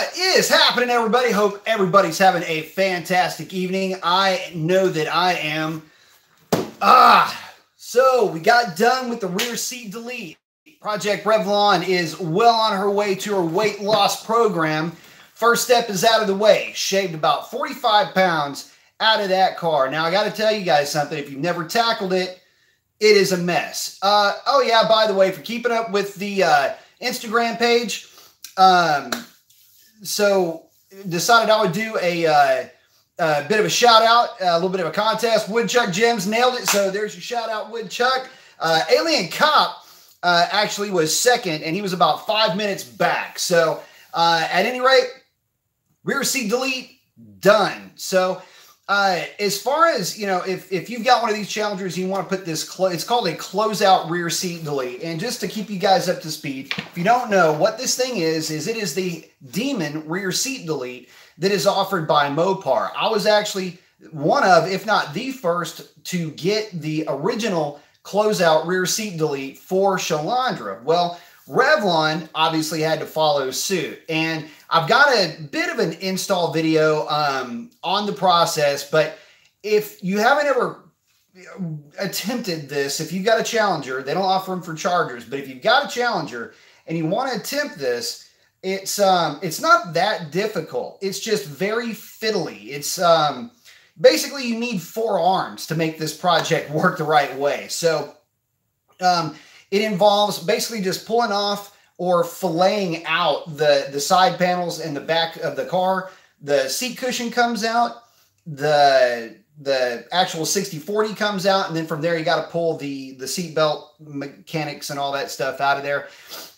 What is happening, everybody? Hope everybody's having a fantastic evening. I know that I am. So we got done with the rear seat delete. Project Revlon is well on her way to her weight loss program. First step is out of the way. Shaved about 45 pounds out of that car. Now, I got to tell you guys something. If you've never tackled it, it is a mess. Oh, yeah, by the way, for keeping up with the Instagram page, so decided I would do a bit of a shout out, a little bit of a contest. Woodchuck Gems nailed it. So there's your shout out, Woodchuck. Alien Cop actually was second, and he was about 5 minutes back. So at any rate, rear seat delete done. So as far as, you know, if you've got one of these challengers, you want to put this, it's called a closeout rear seat delete. And just to keep you guys up to speed, if you don't know what this thing is it is the Demon rear seat delete that is offered by Mopar. I was actually one of, if not the first, to get the original closeout rear seat delete for Shalandra. Well, Revlon obviously had to follow suit, and I've got a bit of an install video on the process, but if you haven't ever attempted this, if you've got a Challenger, they don't offer them for Chargers, but if you've got a Challenger and you want to attempt this, it's not that difficult. It's just very fiddly. It's basically you need 4 arms to make this project work the right way. So it involves basically just pulling off or filleting out the side panels and the back of the car. The seat cushion comes out, the actual 60/40 comes out, and then from there you got to pull the seat belt mechanics and all that stuff out of there.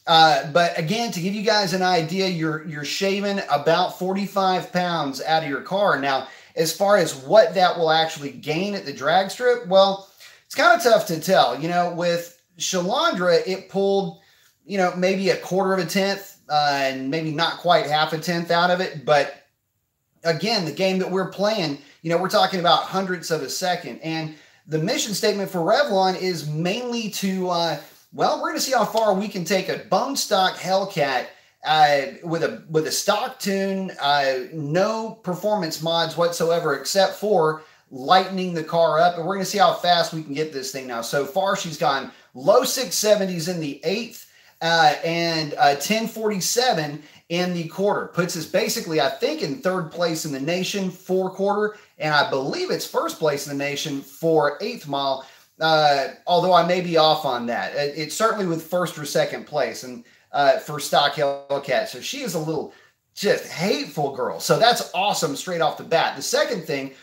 But again, to give you guys an idea, you're shaving about 45 pounds out of your car. Now, as far as what that will actually gain at the drag strip, well, it's kind of tough to tell. You know, with Shalandra, it pulled, you know, maybe 1/4 of a tenth, and maybe not quite 1/2 tenth out of it. But again, the game that we're playing, you know, we're talking about hundredths of a second. And the mission statement for Revlon is mainly to, well, we're going to see how far we can take a bone stock Hellcat with a stock tune, no performance mods whatsoever, except for lightening the car up. And we're going to see how fast we can get this thing now. So far, she's gone low 670s in the 8th and 1047 in the 1/4. Puts us basically, I think, in 3rd place in the nation for 1/4. And I believe it's 1st place in the nation for 8th mile. Although I may be off on that. It's certainly with 1st or 2nd place and for stock Hellcat. So she is a little just hateful girl. So that's awesome straight off the bat. The second thing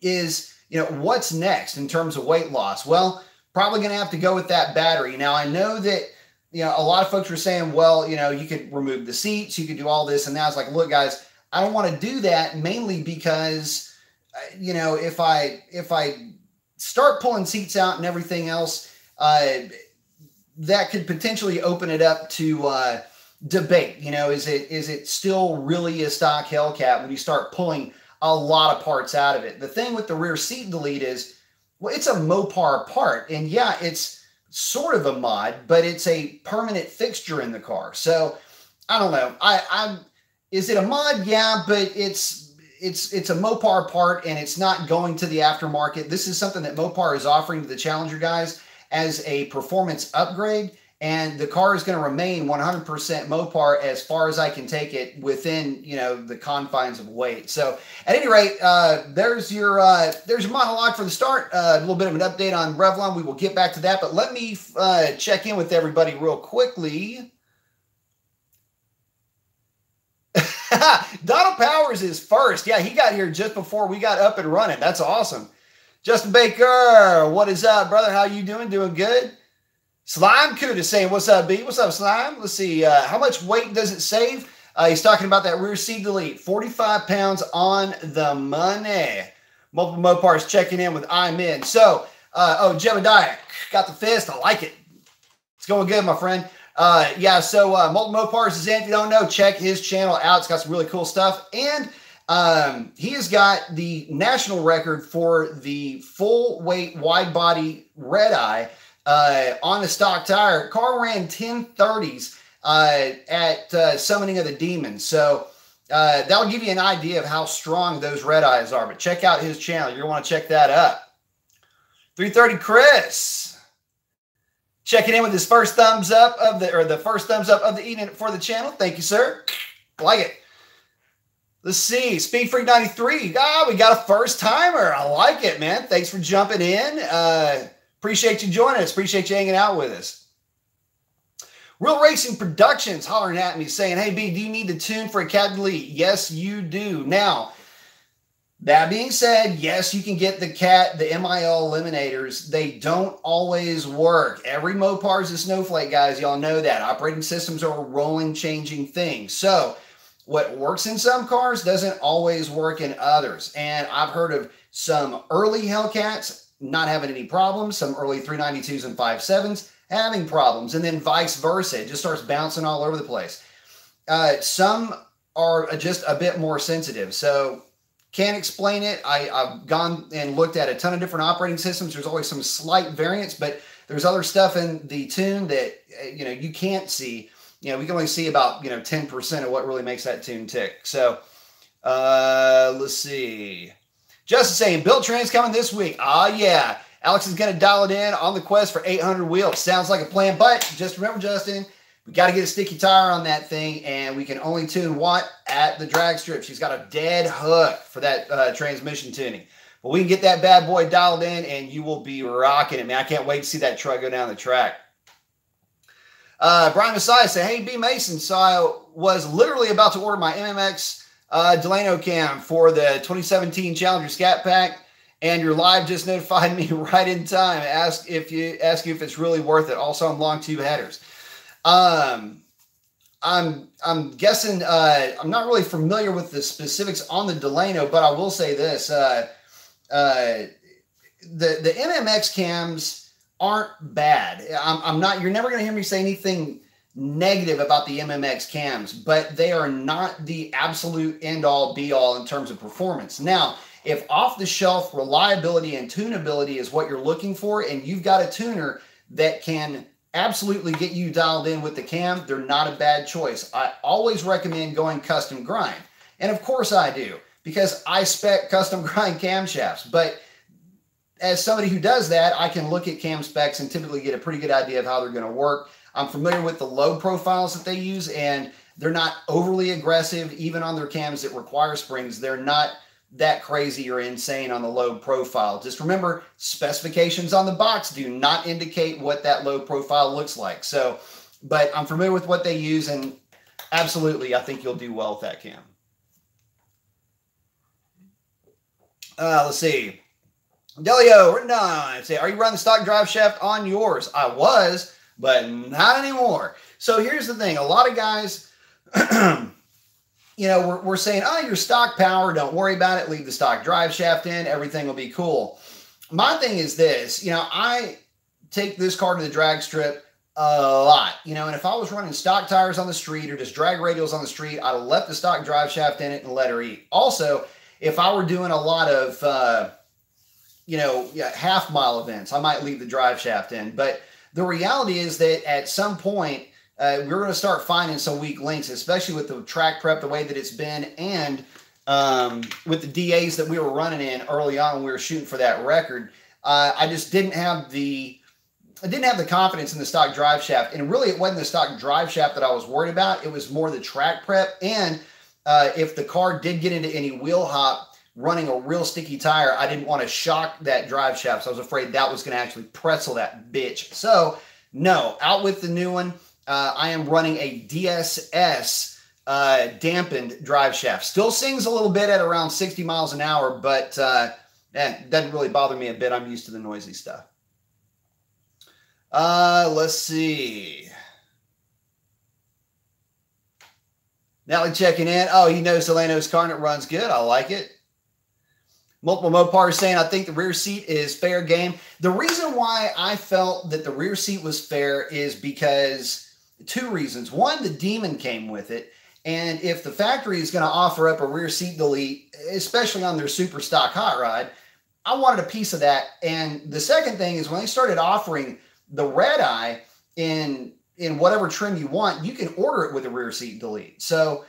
is, you know, what's next in terms of weight loss? Well, probably going to have to go with that battery. Now, I know that, you know, a lot of folks were saying, well, you know, you could remove the seats, you could do all this. And now it's like, look, guys, I don't want to do that, mainly because, you know, if I start pulling seats out and everything else, that could potentially open it up to debate. You know, is it still really a stock Hellcat when you start pulling a lot of parts out of it? The thing with the rear seat delete is, well, it's a Mopar part, and yeah, it's sort of a mod, but it's a permanent fixture in the car. So I don't know. Is it a mod? Yeah, but it's a Mopar part, and it's not going to the aftermarket. This is something that Mopar is offering to the Challenger guys as a performance upgrade, and the car is going to remain 100% Mopar as far as I can take it within, you know, the confines of weight. So at any rate, there's your monologue for the start. A little bit of an update on Revlon. We will get back to that, but let me check in with everybody real quickly. Donald Powers is first. Yeah, he got here just before we got up and running. That's awesome. Justin Baker, what is up, brother? How you doing? Doing good? Slime Cuda saying, what's up, B? What's up, Slime? Let's see. How much weight does it save? He's talking about that rear seat delete. 45 pounds on the money. Multiple Mopars checking in with I'm in. So, oh, Jebediah, got the fist. I like it. It's going good, my friend. Yeah, so Multiple Mopars is in. If you don't know, check his channel out. It's got some really cool stuff. And he has got the national record for the full weight wide body red eye on the stock tire. Car ran 1030s at Summoning of the Demons. So that'll give you an idea of how strong those red eyes are. But check out his channel. You're going to want to check that up. 330 Chris checking in with his first thumbs up of the first thumbs up of the evening for the channel. Thank you, sir. Like it. Let's see. Speed Freak 93. Ah, we got a first timer. I like it, man. Thanks for jumping in. Appreciate you joining us. Appreciate you hanging out with us. Real Racing Productions hollering at me saying, hey, B, do you need to tune for a Cat Delete? Yes, you do. Now, that being said, yes, you can get the MIL eliminators. They don't always work. Every Mopar is a snowflake, guys. Y'all know that. Operating systems are a rolling, changing thing. So what works in some cars doesn't always work in others. And I've heard of some early Hellcats not having any problems, some early 392s and 57s having problems, and then vice versa. It just starts bouncing all over the place. Some are just a bit more sensitive. So can't explain it. I've gone and looked at a ton of different operating systems. There's always some slight variance, but there's other stuff in the tune that, you can't see. We can only see about, 10% of what really makes that tune tick. So let's see. Justin saying, build trends coming this week. Ah, yeah. Alex is going to dial it in on the quest for 800 wheels. Sounds like a plan, but just remember, Justin, we got to get a sticky tire on that thing, and we can only tune what? At the drag strip. She's got a dead hook for that transmission tuning. But we can get that bad boy dialed in, and you will be rocking it, man. I can't wait to see that truck go down the track. Brian Messiah said, hey, B. Mason, so I was literally about to order my MMX Delano cam for the 2017 Challenger Scat Pack, and your live just notified me right in time. Ask you if it's really worth it. Also, I'm long tube headers. I'm guessing, I'm not really familiar with the specifics on the Delano, but I will say this, the MMX cams aren't bad. You're never going to hear me say anything negative about the MMX cams, but they are not the absolute end all be all in terms of performance. Now, if off the shelf reliability and tunability is what you're looking for, and you've got a tuner that can absolutely get you dialed in with the cam, they're not a bad choice. I always recommend going custom grind. And of course I do, because I spec custom grind camshafts. But as somebody who does that, I can look at cam specs and typically get a pretty good idea of how they're going to work. I'm familiar with the load profiles that they use, and they're not overly aggressive. Even on their cams that require springs, they're not that crazy or insane on the load profile. Just remember, specifications on the box do not indicate what that load profile looks like. So, but I'm familiar with what they use, and absolutely, I think you'll do well with that cam. Let's see. Delio, written down. Say, are you running the stock drive shaft on yours? I was, but not anymore. So here's the thing. A lot of guys, we're saying, oh, your stock power, don't worry about it. Leave the stock drive shaft in. Everything will be cool. My thing is this, I take this car to the drag strip a lot, and if I was running stock tires on the street or just drag radials on the street, I'd have left the stock drive shaft in it and let her eat. Also, if I were doing a lot of, half mile events, I might leave the drive shaft in. But the reality is that at some point, we're going to start finding some weak links, especially with the track prep, the way that it's been, and with the DAs that we were running in early on when we were shooting for that record. I just didn't have the confidence in the stock drive shaft. And really, it wasn't the stock drive shaft that I was worried about. It was more the track prep. And if the car did get into any wheel hop running a real sticky tire, I didn't want to shock that drive shaft. So I was afraid that was going to actually pretzel that bitch. So no, out with the new one. I am running a DSS dampened drive shaft. Still sings a little bit at around 60 miles an hour, but it doesn't really bother me a bit. I'm used to the noisy stuff. Let's see. Natalie checking in. Oh, he knows Delano's car and it runs good. I like it. Multiple Mopar saying, I think the rear seat is fair game. The reason why I felt that the rear seat was fair is because two reasons. One, the Demon came with it. And if the factory is going to offer up a rear seat delete, especially on their super stock hot rod, I wanted a piece of that. And the second thing is when they started offering the red eye in in whatever trim you want, you can order it with a rear seat delete. So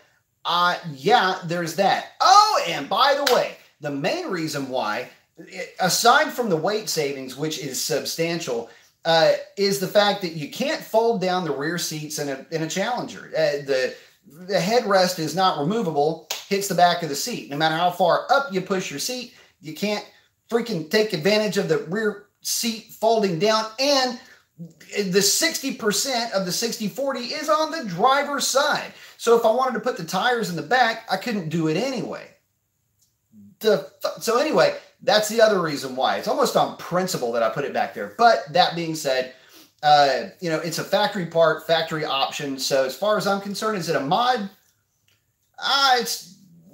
yeah, there's that. Oh, and by the way, the main reason why, aside from the weight savings, which is substantial, is the fact that you can't fold down the rear seats in a Challenger. The headrest is not removable, hits the back of the seat. No matter how far up you push your seat, you can't freaking take advantage of the rear seat folding down. And the 60% of the 60/40 is on the driver's side. So if I wanted to put the tires in the back, I couldn't do it anyway. So anyway, that's the other reason why. It's almost on principle that I put it back there. But that being said, you know, it's a factory part, factory option. So as far as I'm concerned, is it a mod?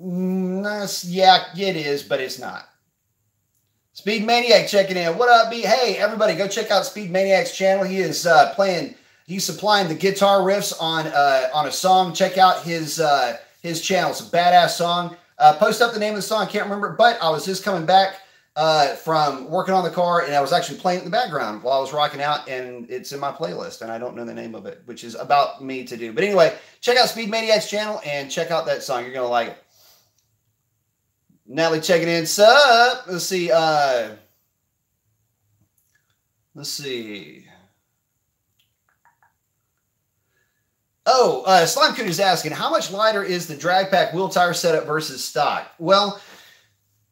Yeah, it is, but it's not. Speed Maniac checking in. What up, B? Hey, everybody, go check out Speed Maniac's channel. He is he's supplying the guitar riffs on a song. Check out his channel. It's a badass song. Post up the name of the song. I can't remember, but I was just coming back from working on the car, and I was actually playing it in the background while I was rocking out, and it's in my playlist, and I don't know the name of it, which is about me to do. But anyway, check out Speed Maniac's channel and check out that song. You're going to like it. Natalie checking in. Sup? Let's see. Let's see. Oh, Slime Coon is asking, how much lighter is the drag pack wheel tire setup versus stock? Well,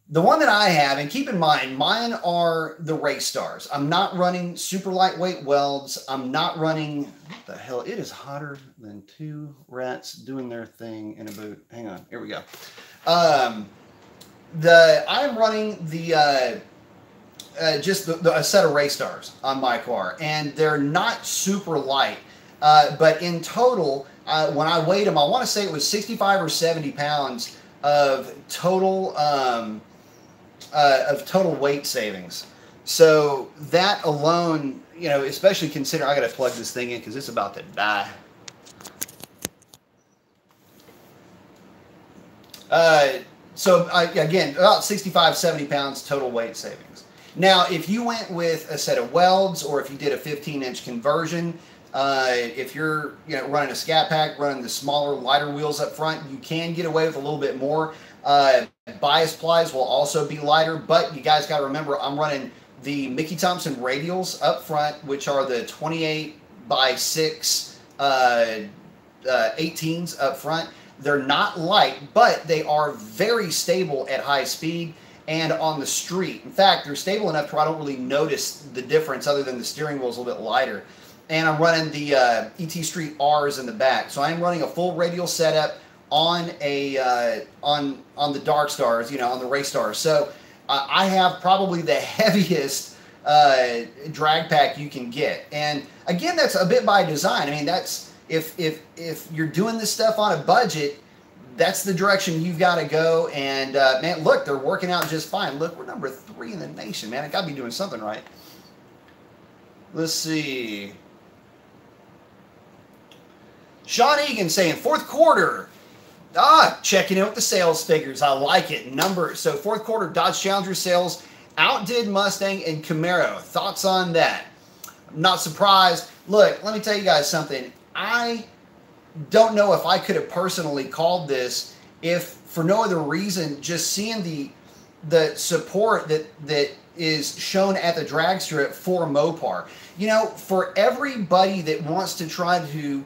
the one that I have, and keep in mind, mine are the Race Stars. I'm not running super lightweight welds. I'm not running, what the hell? It is hotter than two rats doing their thing in a boot. Hang on, here we go. I'm running the just a set of Race Stars on my car, and they're not super light. But in total, when I weighed them, I want to say it was 65 or 70 pounds of total weight savings. So that alone, you know, especially considering, I got to plug this thing in because it's about to die. Again, about 65, 70 pounds total weight savings. Now, if you went with a set of welds, or if you did a 15-inch conversion, if you're running a scat pack, running the smaller, lighter wheels up front, you can get away with a little bit more. Bias plies will also be lighter, but you guys got to remember, I'm running the Mickey Thompson radials up front, which are the 28x6 18s up front. They're not light, but they are very stable at high speed and on the street. In fact, they're stable enough to where I don't really notice the difference other than the steering wheel is a little bit lighter. And I'm running the ET Street R's in the back. So I'm running a full radial setup on a on the Dark Stars, on the Race Stars. So I have probably the heaviest drag pack you can get. And again, that's a bit by design. I mean, that's if you're doing this stuff on a budget, that's the direction you've got to go. And man, look, they're working out just fine. Look, we're number 3 in the nation, man. I got to be doing something right. Let's see. Sean Egan saying fourth quarter. Checking in with the sales figures. I like it. So fourth quarter Dodge Challenger sales outdid Mustang and Camaro. Thoughts on that? I'm not surprised. Look, let me tell you guys something. I don't know if I could have personally called this if for no other reason, just seeing the support that is shown at the drag strip for Mopar. For everybody that wants to try to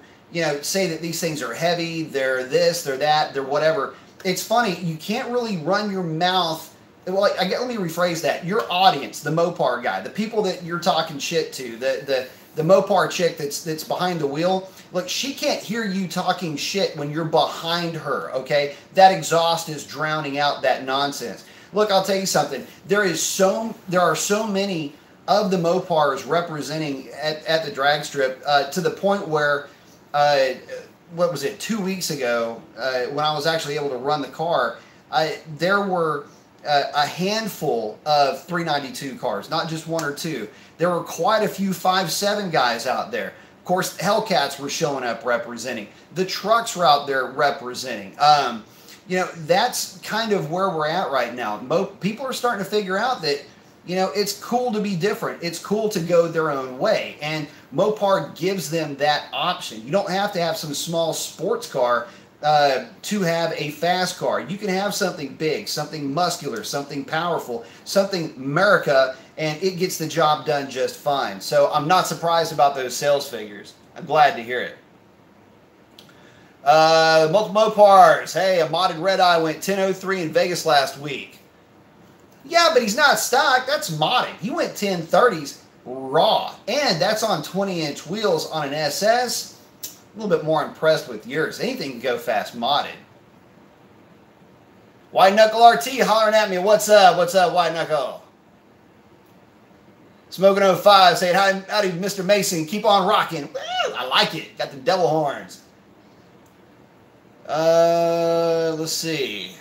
say that these things are heavy, they're this, they're that, they're whatever. It's funny, you can't really run your mouth. Well, let me rephrase that. Your audience, the Mopar guy, the people that you're talking shit to, the Mopar chick that's behind the wheel, look, she can't hear you talking shit when you're behind her, okay? That exhaust is drowning out that nonsense. Look, I'll tell you something. There are so many of the Mopars representing at the drag strip to the point where what was it, 2 weeks ago, when I was actually able to run the car, there were a handful of 392 cars, not just one or two. There were quite a few 5.7 guys out there. Of course, Hellcats were showing up representing. The trucks were out there representing. That's kind of where we're at right now. People are starting to figure out that you know, it's cool to be different. It's cool to go their own way. And Mopar gives them that option. You don't have to have some small sports car to have a fast car. You can have something big, something muscular, something powerful, something America, and it gets the job done just fine. So I'm not surprised about those sales figures. I'm glad to hear it. Multiple Mopars. Hey, a modded Red Eye went 10.03 in Vegas last week. Yeah, but he's not stock. That's modded. He went 10.30s raw. And that's on 20-inch wheels on an SS. A little bit more impressed with yours. Anything can go fast modded. White Knuckle RT hollering at me. What's up? What's up, White Knuckle? Smoking 05 saying, howdy, Mr. Mason. Keep on rocking. Woo, I like it. Got the devil horns. Let's see.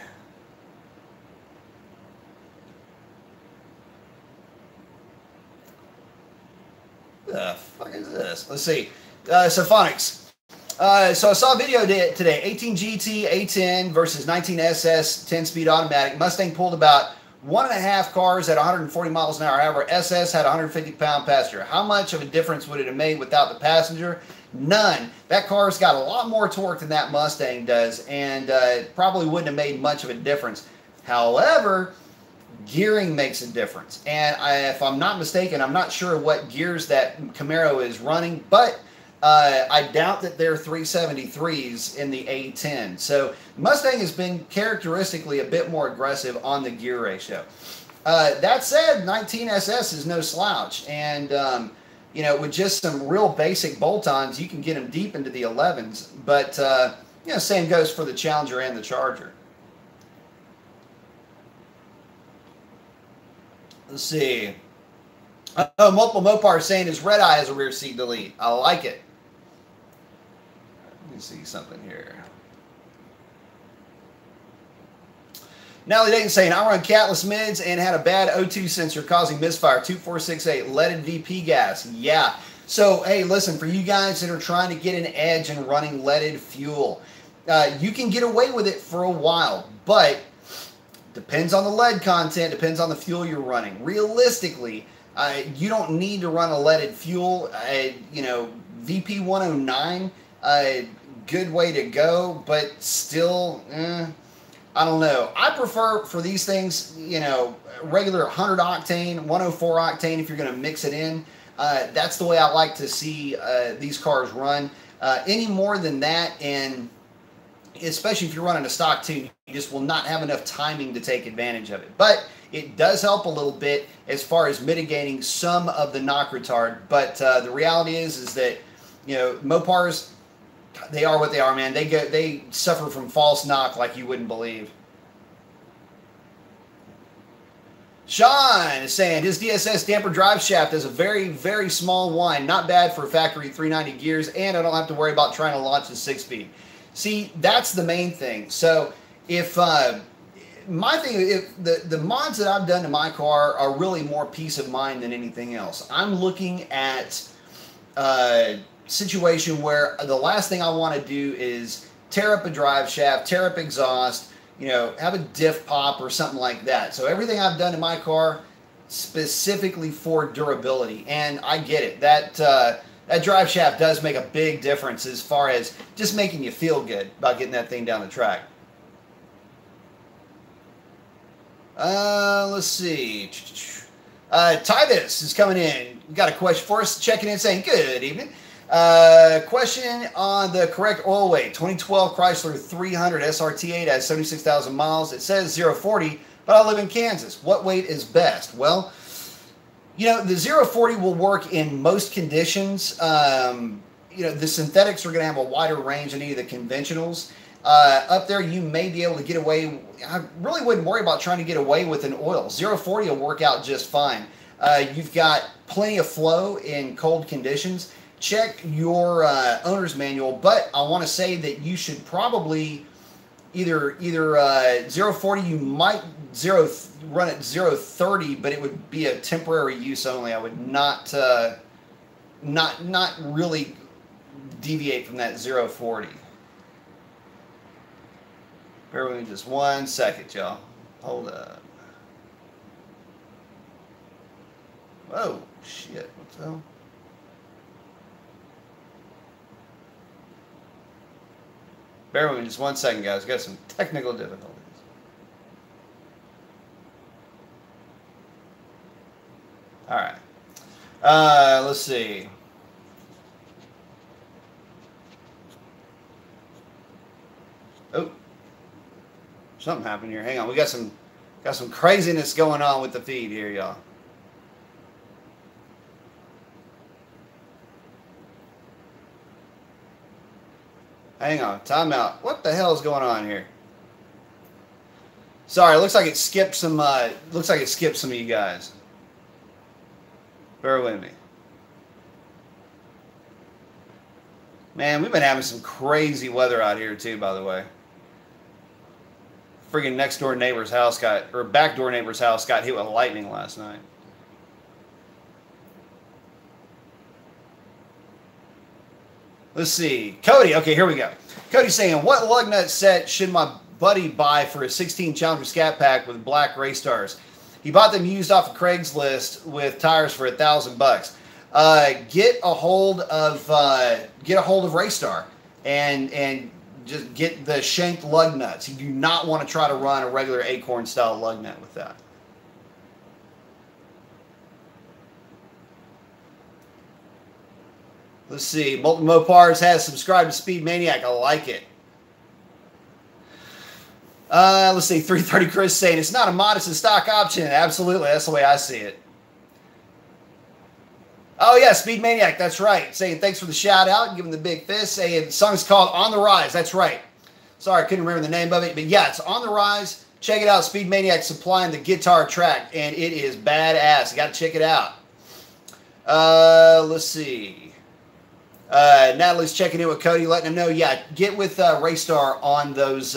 What the fuck is this? Let's see. Sophonics. So I saw a video today. 18 GT A10 versus 19 SS 10-speed automatic. Mustang pulled about 1.5 cars at 140 miles an hour. However, SS had 150-pound passenger. How much of a difference would it have made without the passenger? None. That car's got a lot more torque than that Mustang does, and probably wouldn't have made much of a difference. However, gearing makes a difference. And if I'm not mistaken, I'm not sure what gears that Camaro is running, but I doubt that they're 373s in the A10. So Mustang has been characteristically a bit more aggressive on the gear ratio. That said, 19SS is no slouch, and you know, with just some real basic bolt-ons, you can get them deep into the 11s. But you know, same goes for the Challenger and the Charger. Let's see. Oh, multiple Mopar saying his Red Eye has a rear seat delete. I like it. Let me see something here. Natalie Dayton saying, I run catless mids and had a bad O2 sensor causing misfire. 2468 leaded VP gas. Yeah. So, hey, listen, for you guys that are trying to get an edge and running leaded fuel, you can get away with it for a while, but depends on the lead content, depends on the fuel you're running. Realistically, you don't need to run a leaded fuel. You know, VP 109, good way to go, but still, I don't know. I prefer for these things, you know, regular 100 octane, 104 octane if you're going to mix it in. That's the way I like to see these cars run. Any more than that, and especially if you're running a stock tune, you just will not have enough timing to take advantage of it. But it does help a little bit as far as mitigating some of the knock retard. But the reality is that, you know, Mopars, they are what they are, man. They suffer from false knock like you wouldn't believe. Sean is saying his DSS damper drive shaft is a very, very small one. Not bad for factory 390 gears, and I don't have to worry about trying to launch the 6-speed. See, that's the main thing. So if my thing, if the mods that I've done to my car are really more peace of mind than anything else. I'm looking at situation where the last thing I want to do is tear up a drive shaft, tear up exhaust, you know, have a diff pop or something like that. So everything I've done to my car specifically for durability, and I get it. That drive shaft does make a big difference as far as just making you feel good about getting that thing down the track. Let's see. Titus is coming in. We got a question for us, checking in saying, good evening. Question on the correct oil weight. 2012 Chrysler 300 SRT8 has 76,000 miles. It says 040, but I live in Kansas. What weight is best? Well, you know, the 040 will work in most conditions. You know, the synthetics are going to have a wider range than any of the conventionals. Up there, you may be able to get away. I really wouldn't worry about trying to get away with an oil. 040 will work out just fine. You've got plenty of flow in cold conditions. Check your owner's manual, but I want to say that you should probably either 040, you might run at 030, but it would be a temporary use only. I would not really deviate from that 040. Bear with me just 1 second, y'all. Hold up. Oh, shit. What the hell? Bear with me just 1 second, guys. Got some technical difficulties. All right. Let's see. Oh, something happened here. Hang on. We got some craziness going on with the feed here, y'all. Hang on. Timeout. What the hell is going on here? Sorry, it looks like it skipped some. Looks like it skipped some of you guys. Bear with me. Man, we've been having some crazy weather out here too, by the way. Friggin' next door neighbor's house got, or back door neighbor's house got hit with lightning last night. Let's see. Cody, okay, here we go. Cody's saying, what lug nut set should my buddy buy for a 16 Challenger Scat Pack with black race stars? He bought them used off of Craigslist with tires for $1,000. Get a hold of Raystar and just get the shanked lug nuts. You do not want to try to run a regular acorn style lug nut with that. Let's see. Molten Mopars has subscribed to Speed Maniac. I like it. Let's see. 330 Chris saying it's not a modest and stock option. Absolutely. That's the way I see it. Oh, yeah. Speed Maniac. That's right. Saying thanks for the shout out. Giving the big fist. Saying the song's called On the Rise. That's right. Sorry, I couldn't remember the name of it. But yeah, it's On the Rise. Check it out. Speed Maniac supplying the guitar track. And it is badass. You got to check it out. Let's see. Natalie's checking in with Cody, letting him know, yeah, get with Raystar on those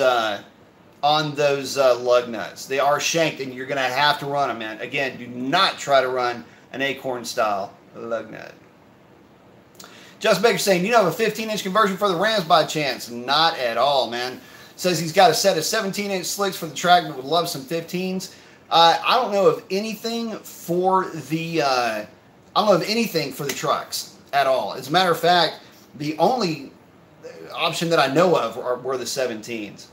lug nuts. They are shanked, and you're going to have to run them, man. Again, do not try to run an acorn-style lug nut. Just Baker saying, you know, a 15-inch conversion for the Rams by chance? Not at all, man. Says he's got a set of 17-inch slicks for the track, but would love some 15s. I don't know of anything for the trucks at all. As a matter of fact, the only option that I know of were the 17s.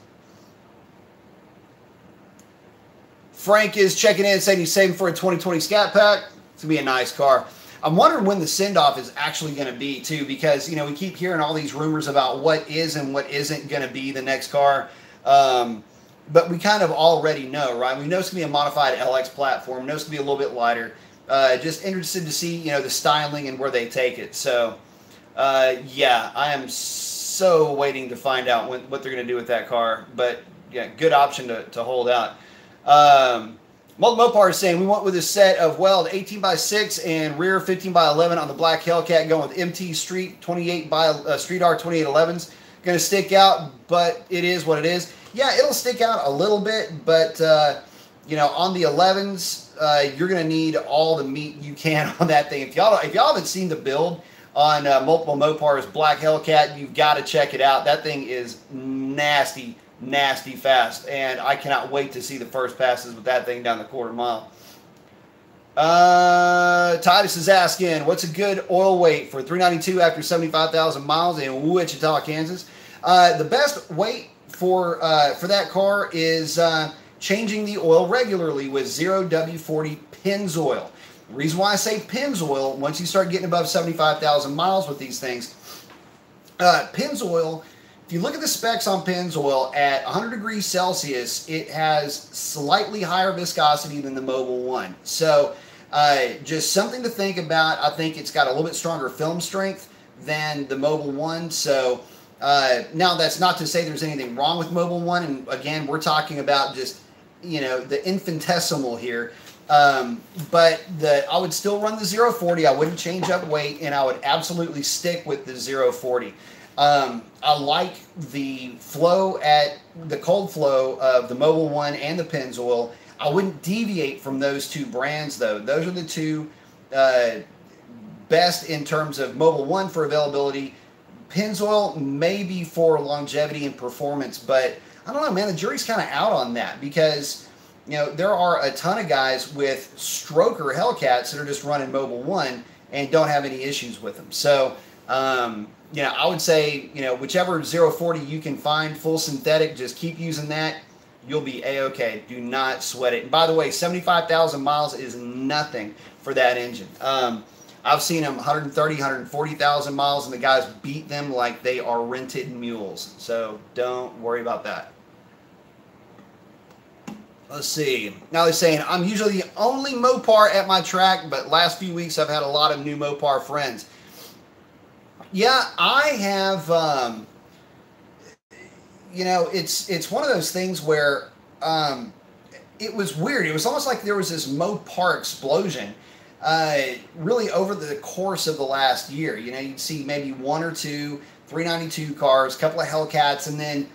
Frank is checking in, saying he's saving for a 2020 Scat Pack. It's going to be a nice car. I'm wondering when the send-off is actually going to be, too, because, you know, we keep hearing all these rumors about what is and what isn't going to be the next car. But we kind of already know, right? We know it's going to be a modified LX platform. We know it's going to be a little bit lighter. Just interested to see, you know, the styling and where they take it. So, yeah, I am so waiting to find out what they're going to do with that car. But, yeah, good option to hold out. Mopar is saying we went with a set of weld 18x6 and rear 15x11 on the black Hellcat, going with MT Street 28 by Street R 2811s. Going to stick out, but it is what it is. Yeah, it'll stick out a little bit, but you know, on the 11s, you're going to need all the meat you can on that thing. If y'all haven't seen the build on Multiple Mopar's Black Hellcat, you've got to check it out. That thing is nasty, nasty fast, and I cannot wait to see the first passes with that thing down the quarter mile. Titus is asking, what's a good oil weight for 392 after 75,000 miles in Wichita, Kansas? The best weight for that car is changing the oil regularly with 0W40 Pennzoil. The reason why I say Pennzoil, once you start getting above 75,000 miles with these things, Pennzoil, if you look at the specs on Pennzoil, at 100 degrees Celsius, it has slightly higher viscosity than the Mobil 1. So just something to think about. I think it's got a little bit stronger film strength than the Mobil 1. So now that's not to say there's anything wrong with Mobil 1. And again, we're talking about just, you know, the infinitesimal here. But I would still run the 040. I wouldn't change up weight, and I would absolutely stick with the 040. I like the flow at the cold flow of the Mobil 1 and the Pennzoil. I wouldn't deviate from those two brands, though. Those are the two best in terms of Mobil 1 for availability. Pennzoil maybe for longevity and performance, but I don't know, man. The jury's kind of out on that because, you know, there are a ton of guys with stroker Hellcats that are just running Mobil 1 and don't have any issues with them. So, you know, I would say, you know, whichever 040 you can find full synthetic, just keep using that. You'll be A-okay. Do not sweat it. And by the way, 75,000 miles is nothing for that engine. I've seen them 130, 140,000 miles, and the guys beat them like they are rented mules. So don't worry about that. Let's see. Now they're saying, I'm usually the only Mopar at my track, but last few weeks I've had a lot of new Mopar friends. Yeah, I have, you know, it's one of those things where it was weird. It was almost like there was this Mopar explosion really over the course of the last year. You know, you'd see maybe one or two 392 cars, a couple of Hellcats, and then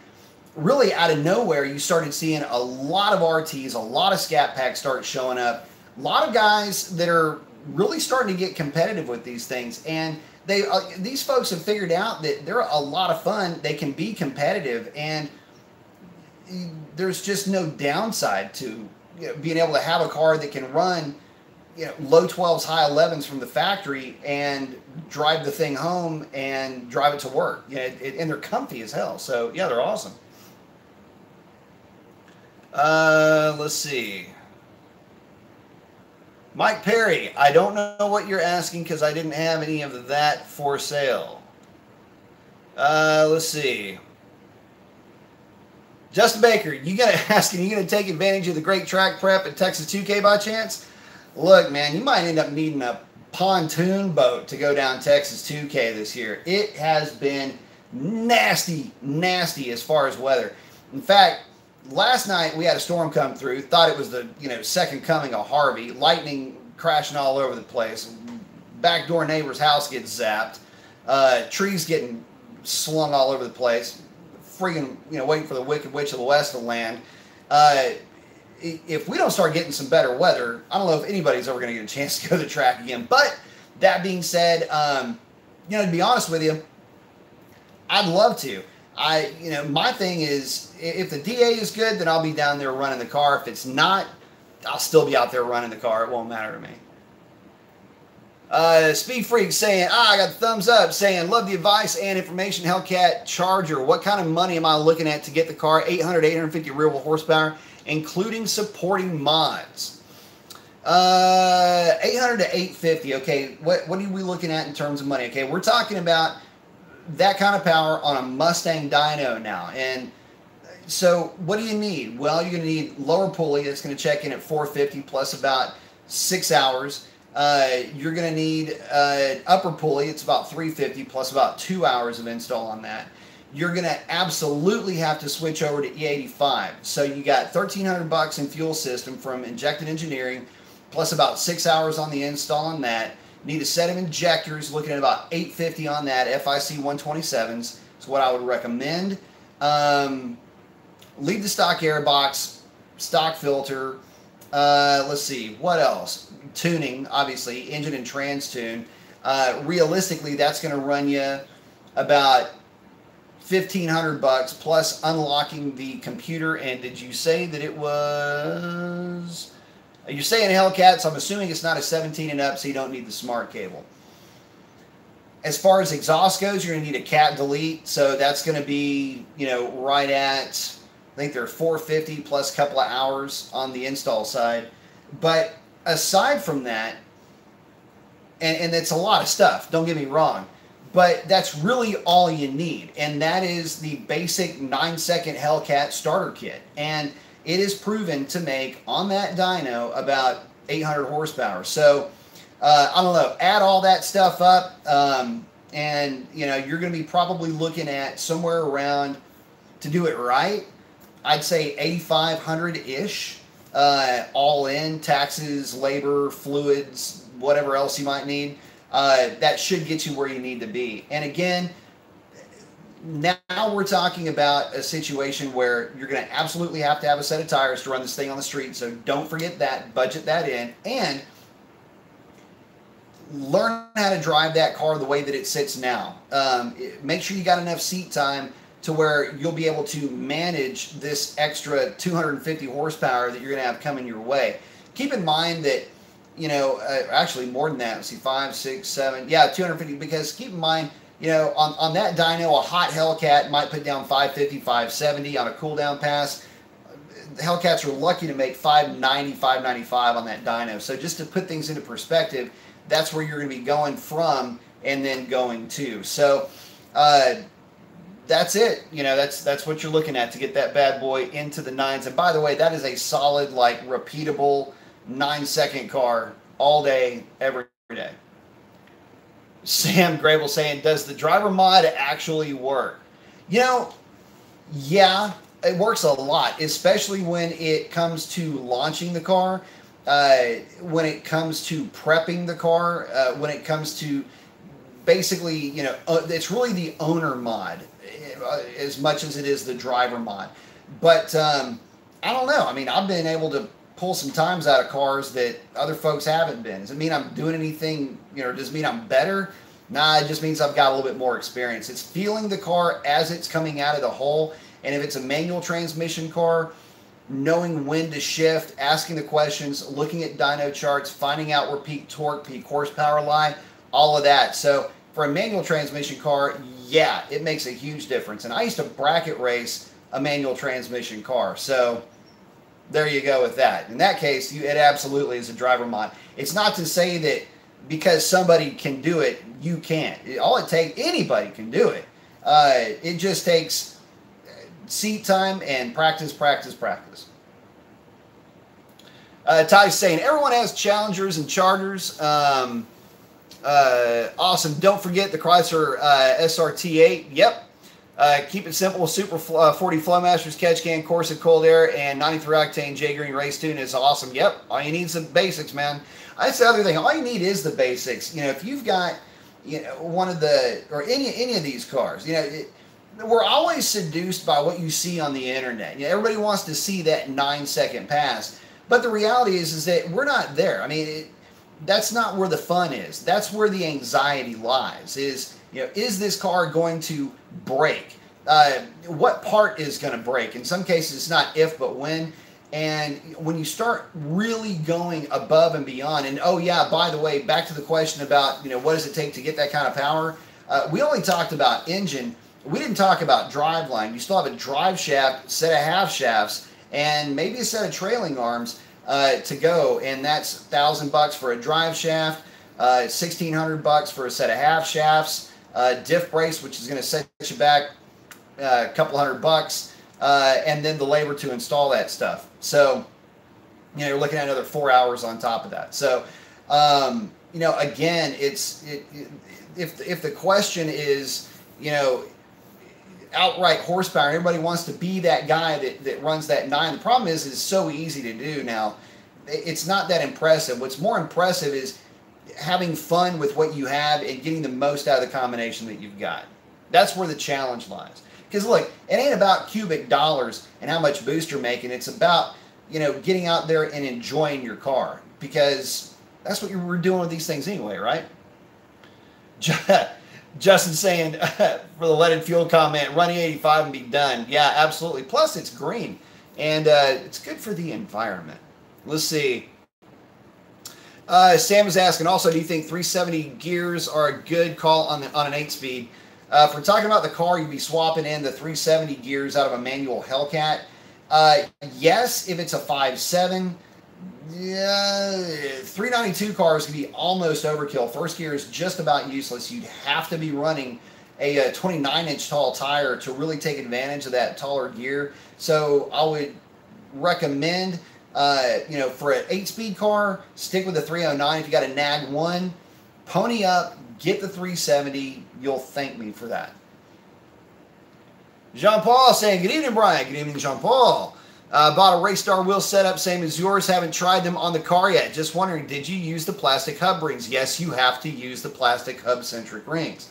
really out of nowhere, you started seeing a lot of RTs, a lot of Scat Packs start showing up. A lot of guys that are really starting to get competitive with these things. And they these folks have figured out that they're a lot of fun. They can be competitive, and there's just no downside to, you know, being able to have a car that can run, you know, low 12s, high 11s from the factory and drive the thing home and drive it to work. You know, and they're comfy as hell. So yeah, they're awesome. Let's see. Mike Perry, I don't know what you're asking because I didn't have any of that for sale. Let's see. Justin Baker, you got to ask, are you going to take advantage of the great track prep at Texas 2K by chance? Look, man, you might end up needing a pontoon boat to go down Texas 2K this year. It has been nasty, nasty as far as weather. In fact, last night we had a storm come through. Thought it was the, you know, second coming of Harvey. Lightning crashing all over the place. Backdoor neighbor's house gets zapped. Trees getting slung all over the place. Freaking, you know, waiting for the Wicked Witch of the West to land. If we don't start getting some better weather, I don't know if anybody's ever going to get a chance to go to the track again. But that being said, you know, to be honest with you, I'd love to. You know, my thing is, if the DA is good, then I'll be down there running the car. If it's not, I'll still be out there running the car. It won't matter to me. Speed Freak saying, I got the thumbs up, saying, love the advice and information. Hellcat Charger. What kind of money am I looking at to get the car? 800, 850 real horsepower, including supporting mods. 800 to 850. Okay, what are we looking at in terms of money? Okay, we're talking about that kind of power on a Mustang dyno now. And so what do you need? Well, you're going to need lower pulley. That's going to check in at 450 plus about 6 hours. You're going to need upper pulley. It's about 350 plus about 2 hours of install on that. You're going to absolutely have to switch over to E85. So you got $1,300 in fuel system from Injected Engineering, plus about 6 hours on the install on that. Need a set of injectors, looking at about $850 on that. FIC 127s is what I would recommend. Leave the stock air box, stock filter. Let's see, what else? Tuning, obviously, engine and trans tune. Realistically, that's going to run you about $1,500 plus unlocking the computer. And did you say that it was? You're saying Hellcat, so I'm assuming it's not a 17 and up, so you don't need the smart cable. As far as exhaust goes, you're going to need a cat delete, so that's going to be, you know, right at, I think they're 450 plus a couple of hours on the install side. But aside from that, and it's a lot of stuff, don't get me wrong, but that's really all you need, and that is the basic 9-second Hellcat starter kit. And it is proven to make, on that dyno, about 800 horsepower. So, I don't know, add all that stuff up, and, you know, you're going to be probably looking at somewhere around, to do it right, I'd say 8,500-ish, all in, taxes, labor, fluids, whatever else you might need. That should get you where you need to be. And again, now we're talking about a situation where you're going to absolutely have to have a set of tires to run this thing on the street. So don't forget that. Budget that in. And learn how to drive that car the way that it sits now. Make sure you got enough seat time to where you'll be able to manage this extra 250 horsepower that you're going to have coming your way. Keep in mind that, you know, actually more than that. Let's see, 5, 6, 7, yeah, 250. Because keep in mind, you know, on that dyno, a hot Hellcat might put down 550, 570 on a cool down pass. The Hellcats are lucky to make 590, 595 on that dyno. So just to put things into perspective, that's where you're going to be going from and then going to. So that's it. You know, that's what you're looking at to get that bad boy into the 9s. And by the way, that is a solid, like, repeatable 9-second car all day, every day. Sam Grable saying, does the driver mod actually work? You know, yeah, it works a lot, especially when it comes to launching the car, when it comes to prepping the car, when it comes to basically, you know, it's really the owner mod as much as it is the driver mod. But I don't know. I mean, I've been able to pull some times out of cars that other folks haven't been. Does it mean I'm doing anything, you know, does it mean I'm better? Nah, it just means I've got a little bit more experience. It's feeling the car as it's coming out of the hole. And if it's a manual transmission car, knowing when to shift, asking the questions, looking at dyno charts, finding out where peak torque, peak horsepower lie, all of that. So for a manual transmission car, yeah, it makes a huge difference. And I used to bracket race a manual transmission car. So there you go with that. In that case, it absolutely is a driver mod. It's not to say that because somebody can do it, you can't. All it takes, anybody can do it. It just takes seat time and practice, practice, practice. Ty's saying, everyone has Challengers and Chargers. Awesome. Don't forget the Chrysler SRT8. Yep. Keep it simple. Super 40 Flowmasters, catch can, Corsa cold air, and 93 octane J Green race tune is awesome. Yep. All you need is the basics, man. That's the other thing. All you need is the basics. You know, if you've got, you know, one of the, or any of these cars, you know, we're always seduced by what you see on the internet. You know, everybody wants to see that 9-second pass, but the reality is that we're not there. I mean, that's not where the fun is. That's where the anxiety lies. Is, you know, is this car going to break? What part is going to break? In some cases, it's not if, but when. And when you start really going above and beyond, and oh yeah, by the way, back to the question about, you know, what does it take to get that kind of power? We only talked about engine. We didn't talk about driveline. You still have a drive shaft, set of half shafts, and maybe a set of trailing arms to go. And that's $1,000 for a drive shaft, $1,600 for a set of half shafts, diff brace, which is going to set you back a couple $100, and then the labor to install that stuff. So, you know, you're looking at another 4 hours on top of that. So, you know, again, if the question is, you know, outright horsepower, everybody wants to be that guy that runs that 9. The problem is it's so easy to do now. It's not that impressive. What's more impressive is having fun with what you have and getting the most out of the combination that you've got. That's where the challenge lies. Because look, it ain't about cubic dollars and how much boost you're making. It's about, you know, getting out there and enjoying your car, because that's what you were doing with these things anyway, right? Justin saying, for the leaded fuel comment, run E85 and be done. Yeah, absolutely. Plus, it's green, and it's good for the environment. Let's see. Sam is asking, also, do you think 370 gears are a good call on an 8-speed? If we're talking about the car, you'd be swapping in the 370 gears out of a manual Hellcat. Yes, if it's a 5.7. Yeah, 392 cars can be almost overkill. First gear is just about useless. You'd have to be running a 29-inch tall tire to really take advantage of that taller gear. So I would recommend, you know, for an 8-speed car, stick with the 309. If you got a nag 1, pony up, get the 370. You'll thank me for that. Jean-Paul saying, good evening, Brian. Good evening, Jean-Paul. Bought a Race Star wheel setup, same as yours. Haven't tried them on the car yet. Just wondering, did you use the plastic hub rings? Yes, you have to use the plastic hub-centric rings.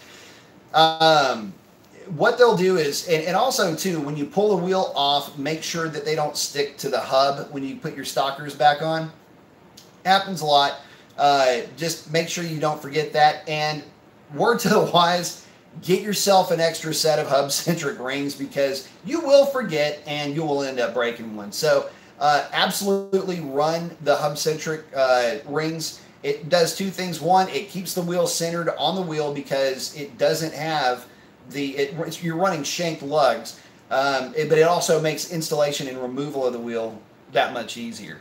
What they'll do is, and also too, when you pull the wheel off, make sure that they don't stick to the hub when you put your stalkers back on. Happens a lot. Just make sure you don't forget that. And word to the wise, get yourself an extra set of hub-centric rings because you will forget and you will end up breaking one. So absolutely run the hub-centric rings. It does two things. One, it keeps the wheel centered on the wheel because it doesn't have you're running shanked lugs, but it also makes installation and removal of the wheel that much easier.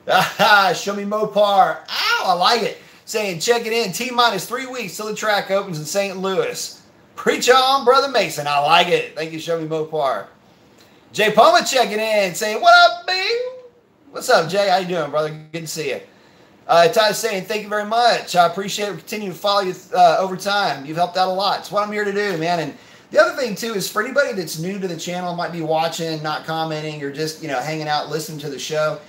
Show me Mopar. Ow, I like it. Saying, check it in. T-minus 3 weeks till the track opens in St. Louis. Preach on, Brother Mason. I like it. Thank you, Show me Mopar. Jay Poma checking in, saying, what up, B? What's up, Jay? How you doing, brother? Good to see you. Ty's saying, thank you very much. I appreciate it. Continue to follow you over time. You've helped out a lot. It's what I'm here to do, man. And the other thing, too, is for anybody that's new to the channel, might be watching, not commenting, or just, hanging out, listening to the show.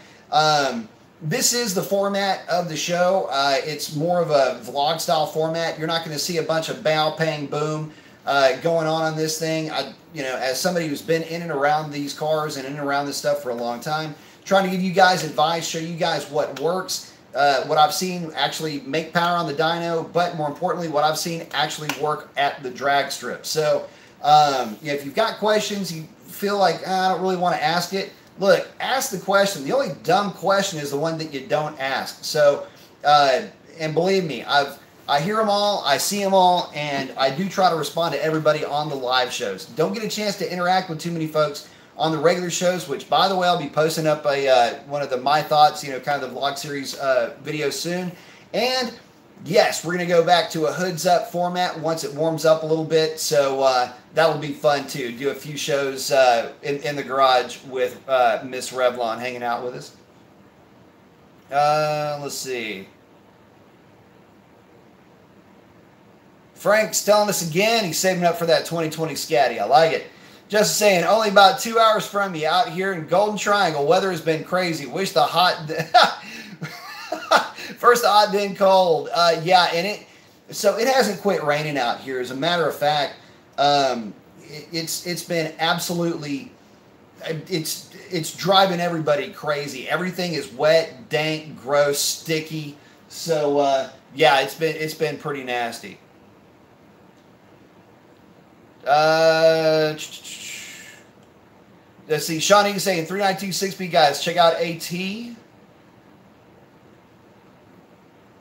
This is the format of the show. It's more of a vlog style format. You're not going to see a bunch of bow, pang, boom going on this thing. As somebody who's been in and around these cars and in and around this stuff for a long time, trying to give you guys advice, show you guys what works, what I've seen actually make power on the dyno, but more importantly, what I've seen actually work at the drag strip. So if you've got questions, you feel like, I don't really want to ask it, look, ask the question. The only dumb question is the one that you don't ask. So, and believe me, I hear them all, I see them all, and I do try to respond to everybody on the live shows. Don't get a chance to interact with too many folks on the regular shows, which, by the way, I'll be posting up one of the My Thoughts, kind of the vlog series videos soon. And yes, we're going to go back to a hoods up format once it warms up a little bit. So that will be fun too. Do a few shows in the garage with Miss Revlon hanging out with us. Let's see. Frank's telling us again he's saving up for that 2020 Scatty. I like it. Just saying, only about 2 hours from you out here in Golden Triangle. Weather has been crazy. Wish the hot... First the hot, then cold. Yeah, and so it hasn't quit raining out here. As a matter of fact, it's been absolutely... It's driving everybody crazy. Everything is wet, dank, gross, sticky. So, yeah, it's been pretty nasty. Let's see. Sean Egan saying 3926B guys, check out AT.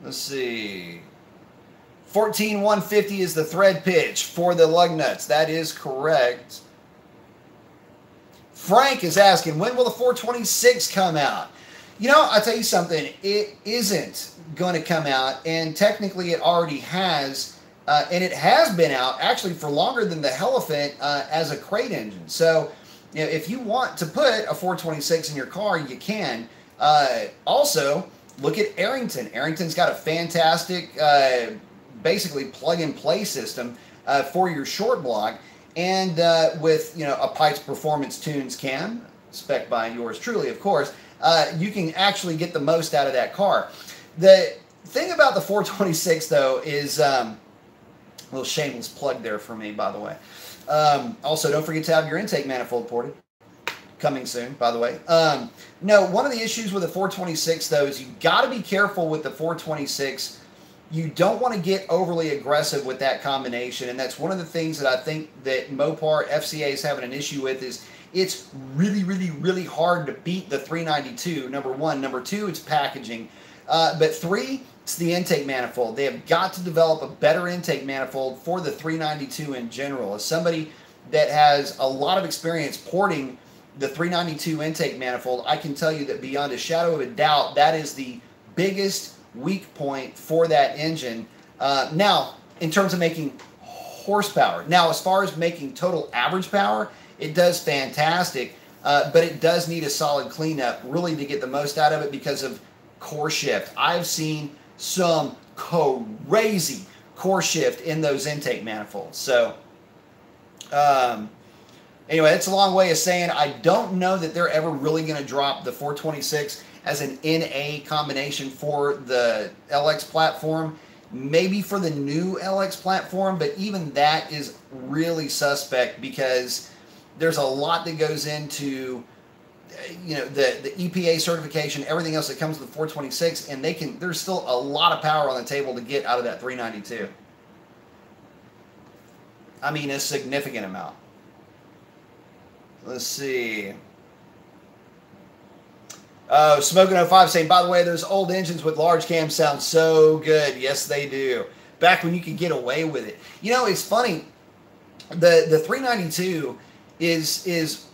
Let's see. 14150 is the thread pitch for the lug nuts. That is correct. Frank is asking, when will the 426 come out? I'll tell you something. It isn't going to come out, and technically it already has. And it has been out actually for longer than the Elephant as a crate engine. So, if you want to put a 426 in your car, you can. Also, look at Arrington. Arrington's got a fantastic, basically plug-and-play system for your short block, and with a Pikes Performance Tunes cam, spec by yours truly, of course, you can actually get the most out of that car. The thing about the 426, though, is little shameless plug there for me, by the way. Also, don't forget to have your intake manifold ported. Coming soon, by the way. No, one of the issues with the 426, though, is you got to be careful with the 426. You don't want to get overly aggressive with that combination, and that's one of the things that I think that Mopar FCA is having an issue with. Is it's really, really, really hard to beat the 392, number one. Number two, it's packaging. But three, it's the intake manifold. They have got to develop a better intake manifold for the 392 in general. As somebody that has a lot of experience porting the 392 intake manifold, I can tell you that beyond a shadow of a doubt, that is the biggest weak point for that engine. Now, in terms of making horsepower. Now, as far as making total average power, it does fantastic, but it does need a solid cleanup really to get the most out of it because of core shift. I've seen some crazy core shift in those intake manifolds. So, anyway, that's a long way of saying I don't know that they're ever really going to drop the 426 as an NA combination for the LX platform. Maybe for the new LX platform, but even that is really suspect because there's a lot that goes into you know, the EPA certification, everything else that comes with the 426, and there's still a lot of power on the table to get out of that 392. I mean, a significant amount. Let's see. Oh, Smoking05 saying, by the way, those old engines with large cams sound so good. Yes, they do. Back when you could get away with it. You know, it's funny. The 392 is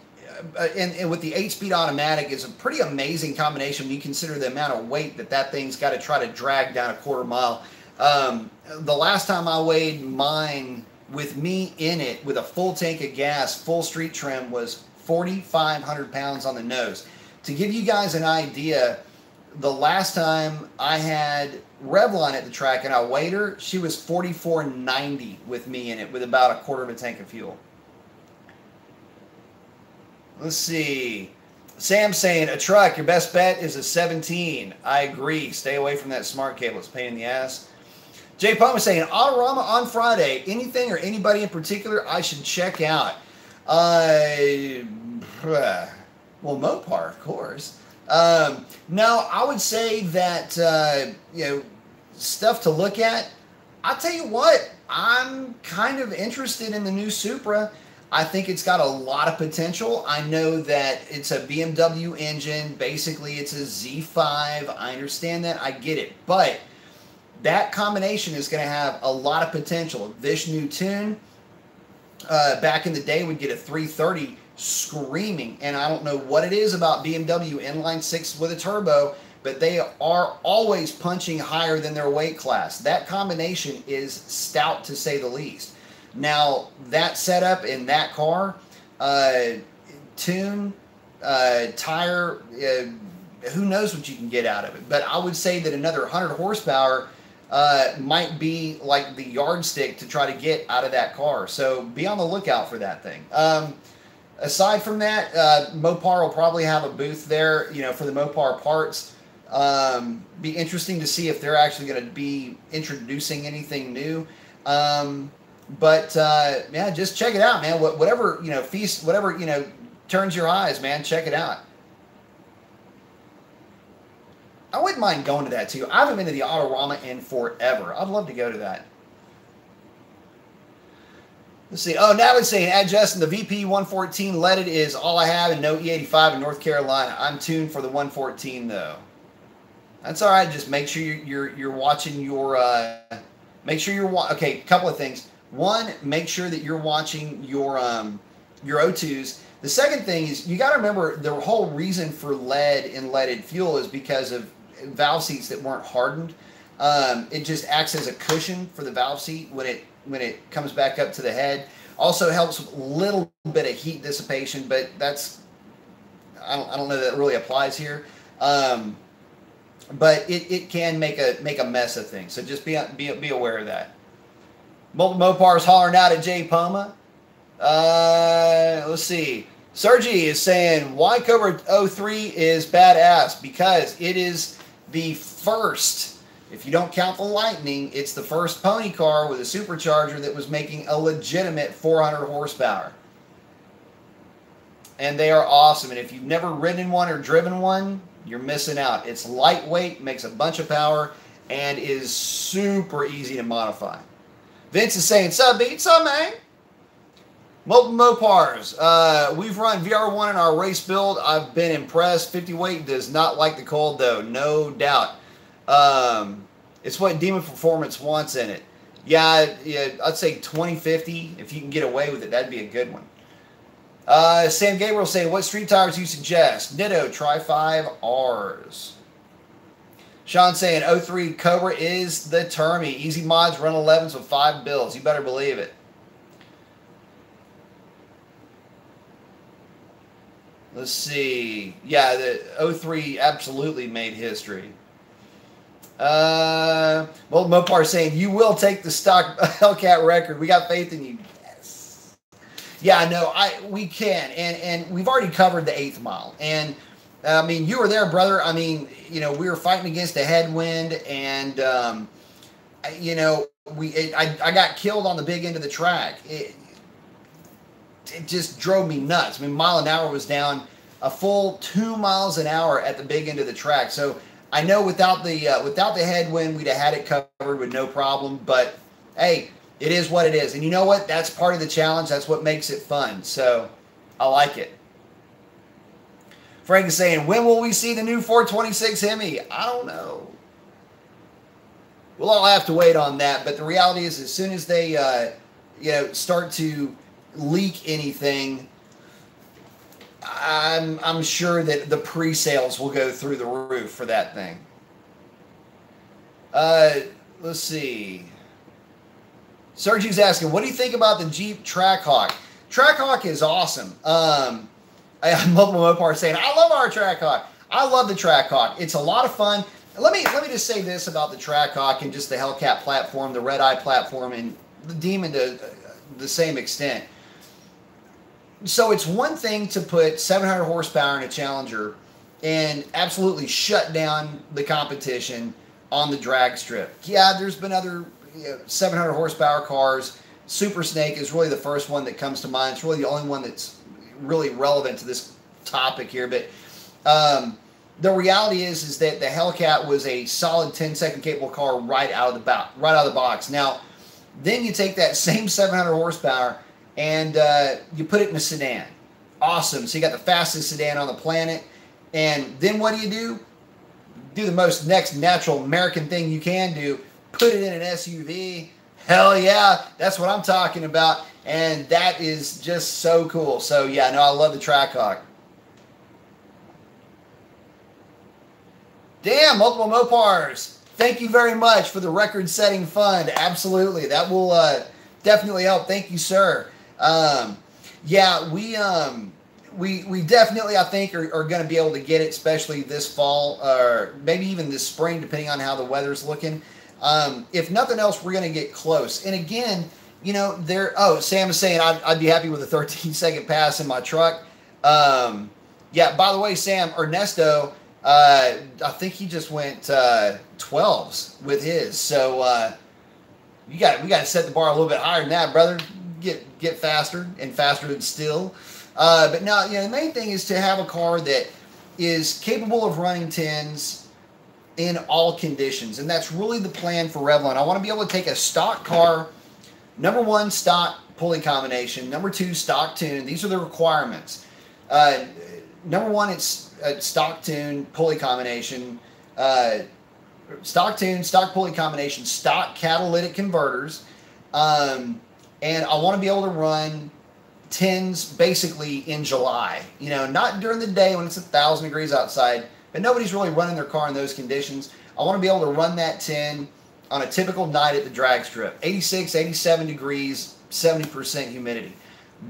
and with the 8-speed automatic is a pretty amazing combination when you consider the amount of weight that thing's got to try to drag down a quarter mile. The last time I weighed mine with me in it with a full tank of gas, full street trim, was 4,500 pounds on the nose. To give you guys an idea, the last time I had Revlon at the track and I weighed her, she was 4,490 with me in it with about a quarter of a tank of fuel. Let's see. Sam saying, a truck, your best bet is a 17. I agree. Stay away from that smart cable. It's a pain in the ass. Jay Palmer saying, Autorama on Friday. Anything or anybody in particular I should check out? Well, Mopar, of course. No, I would say that, you know, stuff to look at. I'll tell you what, I'm kind of interested in the new Supra. I think it's got a lot of potential. I know that it's a BMW engine. Basically, it's a Z5. I understand that. I get it. But that combination is going to have a lot of potential. This new tune, back in the day, would get a 330 screaming. And I don't know what it is about BMW inline 6 with a turbo, but they are always punching higher than their weight class. That combination is stout, to say the least. Now, that setup in that car, tune, tire, who knows what you can get out of it. But I would say that another 100 horsepower might be like the yardstick to try to get out of that car. So be on the lookout for that thing. Aside from that, Mopar will probably have a booth there, you know, for the Mopar parts. Be interesting to see if they're actually going to be introducing anything new. But yeah, just check it out, man. Whatever, you know, feast, whatever, you know, turns your eyes, man. Check it out. I wouldn't mind going to that too. I haven't been to the Autorama in forever. I'd love to go to that. Let's see. Oh, Natalie's saying, add Justin, the VP 114 leaded is all I have and no E85 in North Carolina. I'm tuned for the 114 though. That's all right. Just make sure you're watching your. Make sure you're okay. A couple of things. One, make sure that you're watching your O2s. The second thing is you got to remember the whole reason for lead in leaded fuel is because of valve seats that weren't hardened. It just acts as a cushion for the valve seat when it comes back up to the head. Also helps with a little bit of heat dissipation, but that's I don't know that really applies here. But it can make a mess of things. So just be aware of that. Mopar's hollering out at Jay Poma. Let's see. Sergi is saying, why Cobra 03 is badass? Because it is the first, if you don't count the Lightning, it's the first pony car with a supercharger that was making a legitimate 400 horsepower. And they are awesome. And if you've never ridden one or driven one, you're missing out. It's lightweight, makes a bunch of power, and is super easy to modify. Vince is saying, sub beat, sub man. Mopars. We've run VR1 in our race build. I've been impressed. 50 weight does not like the cold though, no doubt. It's what Demon Performance wants in it. Yeah, I'd say 2050. If you can get away with it, that'd be a good one. Sam Gabriel saying, what street tires do you suggest? Ditto, try 5Rs. Sean saying, 03 Cobra is the termy. Easy mods, run 11s with 5 bills. You better believe it. Let's see. Yeah, the 03 absolutely made history. Well, Mopar saying, you will take the stock Hellcat record. We got faith in you. Yes. Yeah, no, we can. And we've already covered the 8th mile. And I mean, you were there, brother. I mean, you know, we were fighting against a headwind, and you know, I got killed on the big end of the track. It just drove me nuts. I mean, mile an hour was down a full 2 miles an hour at the big end of the track. So I know without the headwind, we'd have had it covered with no problem. But hey, it is what it is. And you know what? That's part of the challenge. That's what makes it fun. So I like it. Frank is saying, when will we see the new 426 Hemi? I don't know. We'll all have to wait on that. But the reality is, as soon as they start to leak anything, I'm sure that the pre-sales will go through the roof for that thing. Let's see. Sergio's asking, what do you think about the Jeep Trackhawk? Trackhawk is awesome. Multiple Mopar saying, I love our Trackhawk. I love the Trackhawk. It's a lot of fun. Let me just say this about the Trackhawk and just the Hellcat platform, the Red Eye platform, and the Demon to the same extent. So it's one thing to put 700 horsepower in a Challenger and absolutely shut down the competition on the drag strip. Yeah, there's been other 700 horsepower cars. Super Snake is really the first one that comes to mind. It's really the only one that's really relevant to this topic here. But the reality is that the Hellcat was a solid 10-second capable car right out of the box. Now, then you take that same 700 horsepower and you put it in a sedan. Awesome. So you got the fastest sedan on the planet. And then what do? Do the most next natural American thing you can do. Put it in an SUV. Hell yeah. That's what I'm talking about. And that is just so cool. So yeah, no, I love the Trackhawk. Damn, multiple Mopars. Thank you very much for the record-setting fund. Absolutely. That will definitely help. Thank you, sir. Yeah, we definitely, I think, are going to be able to get it, especially this fall, or maybe even this spring, depending on how the weather's looking. If nothing else, we're going to get close. And again, Sam is saying I'd be happy with a 13-second pass in my truck. Yeah, by the way, Sam, Ernesto, I think he just went 12s with his. So we got to set the bar a little bit higher than that, brother. Get faster and faster than still. But now, the main thing is to have a car that is capable of running 10s in all conditions. And that's really the plan for Revlon. I want to be able to take a stock car, number one, stock pulley combination, number two, stock tune. These are the requirements. Number one, it's a stock tune pulley combination, stock tune, stock pulley combination, stock catalytic converters. And I want to be able to run 10s basically in July. Not during the day when it's 1,000 degrees outside, but nobody's really running their car in those conditions. I want to be able to run that 10 on a typical night at the drag strip. 86, 87 degrees, 70% humidity.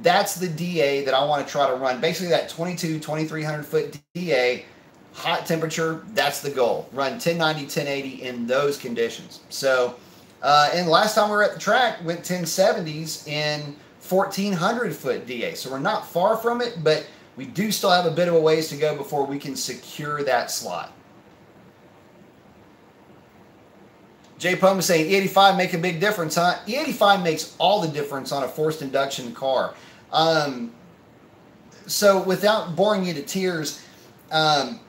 That's the DA that I want to try to run. Basically that 2,300 foot DA, hot temperature, that's the goal. Run 1090, 1080 in those conditions. So, and last time we were at the track, went 1070s in 1,400 foot DA. So we're not far from it, but we do still have a bit of a ways to go before we can secure that slot. Jay Poma saying E85 make a big difference, huh? E85 makes all the difference on a forced induction car. So without boring you to tears, yes,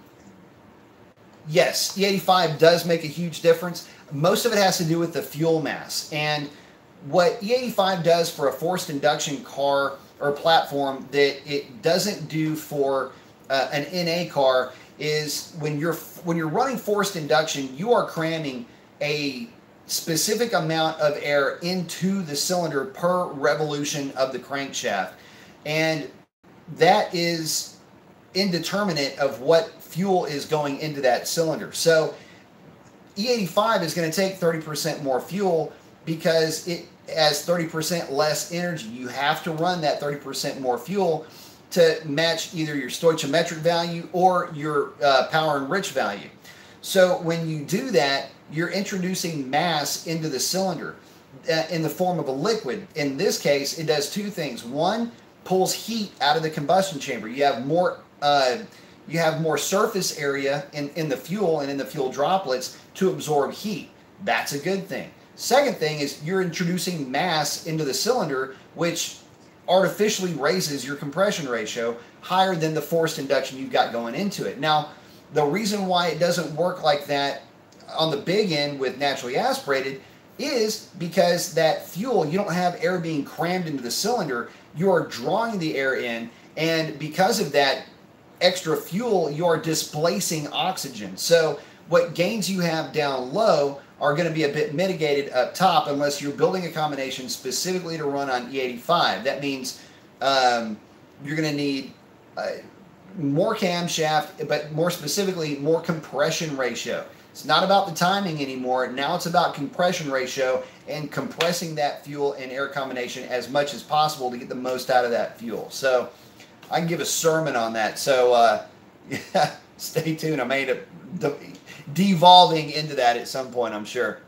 E85 does make a huge difference. Most of it has to do with the fuel mass. And what E85 does for a forced induction car or platform that it doesn't do for an NA car is when you're running forced induction, you are cramming a specific amount of air into the cylinder per revolution of the crankshaft. And that is indeterminate of what fuel is going into that cylinder. So E85 is going to take 30% more fuel because it has 30% less energy. You have to run that 30% more fuel to match either your stoichiometric value or your power enriched value. So when you do that, you're introducing mass into the cylinder in the form of a liquid. In this case, it does two things. One, pulls heat out of the combustion chamber. You have more surface area in the fuel and in the fuel droplets to absorb heat. That's a good thing. Second thing is you're introducing mass into the cylinder, which artificially raises your compression ratio higher than the forced induction you've got going into it. Now, the reason why it doesn't work like that on the big end with naturally aspirated is because that fuel, you don't have air being crammed into the cylinder, you are drawing the air in, and because of that extra fuel, you are displacing oxygen. So what gains you have down low are going to be a bit mitigated up top unless you're building a combination specifically to run on E85. That means you're going to need more camshaft, but more specifically, more compression ratio. It's not about the timing anymore. Now it's about compression ratio and compressing that fuel and air combination as much as possible to get the most out of that fuel. So I can give a sermon on that. So yeah, stay tuned. I made it devolving into that at some point, I'm sure.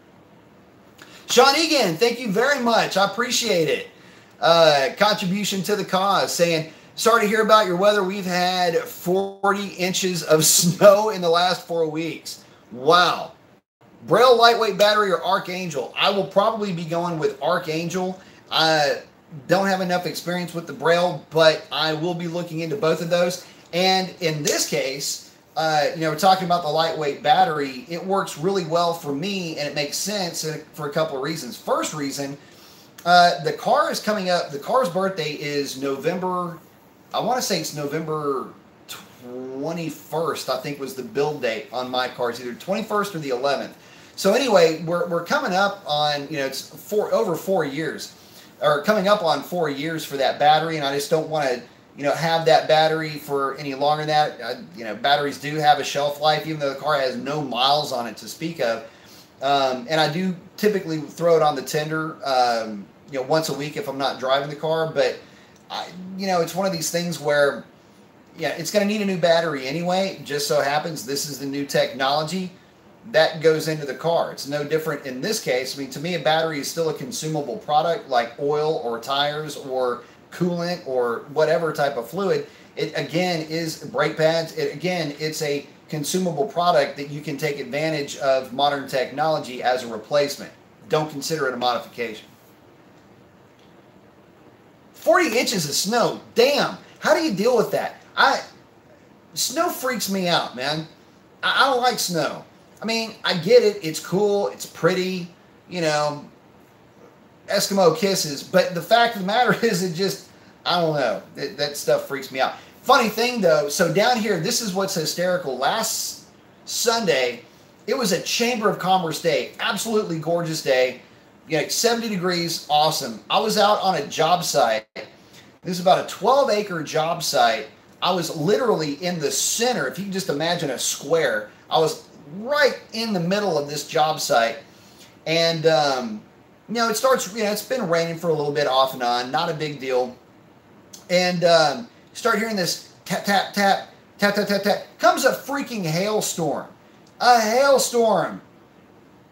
Sean Egan, thank you very much. I appreciate it. Contribution to the cause, saying, sorry to hear about your weather. We've had 40 inches of snow in the last 4 weeks. Wow. Braille lightweight battery or Archangel? I will probably be going with Archangel. I don't have enough experience with the Braille, but I will be looking into both of those. And in this case, we're talking about the lightweight battery. It works really well for me, and it makes sense for a couple of reasons. First reason, the car is coming up. The car's birthday is November, I want to say it's November 21st, I think was the build date on my car. It's either 21st or the 11th. So anyway, we're coming up on, it's over 4 years, or coming up on 4 years for that battery, and I just don't want to have that battery for any longer than that. Batteries do have a shelf life, even though the car has no miles on it to speak of. And I do typically throw it on the tender, once a week if I'm not driving the car. But, it's one of these things where, it's going to need a new battery anyway. Just so happens this is the new technology that goes into the car. It's no different in this case. I mean, to me, a battery is still a consumable product like oil or tires or coolant or whatever type of fluid. It again is brake pads. It's a consumable product that you can take advantage of modern technology as a replacement. Don't consider it a modification. 40 inches of snow. Damn. How do you deal with that? Snow freaks me out, man. I don't like snow. I mean, I get it. It's cool. It's pretty. Eskimo kisses, but the fact of the matter is I don't know, that stuff freaks me out. Funny thing though, so down here, this is what's hysterical. Last Sunday, it was a Chamber of Commerce day, absolutely gorgeous day, 70 degrees, awesome. I was out on a job site. This is about a 12-acre job site. I was literally in the center. If you can just imagine a square, I was right in the middle of this job site, and it starts, it's been raining for a little bit off and on, not a big deal. And start hearing this tap, tap, tap, tap, tap, tap, tap. Comes a freaking hailstorm. A hailstorm.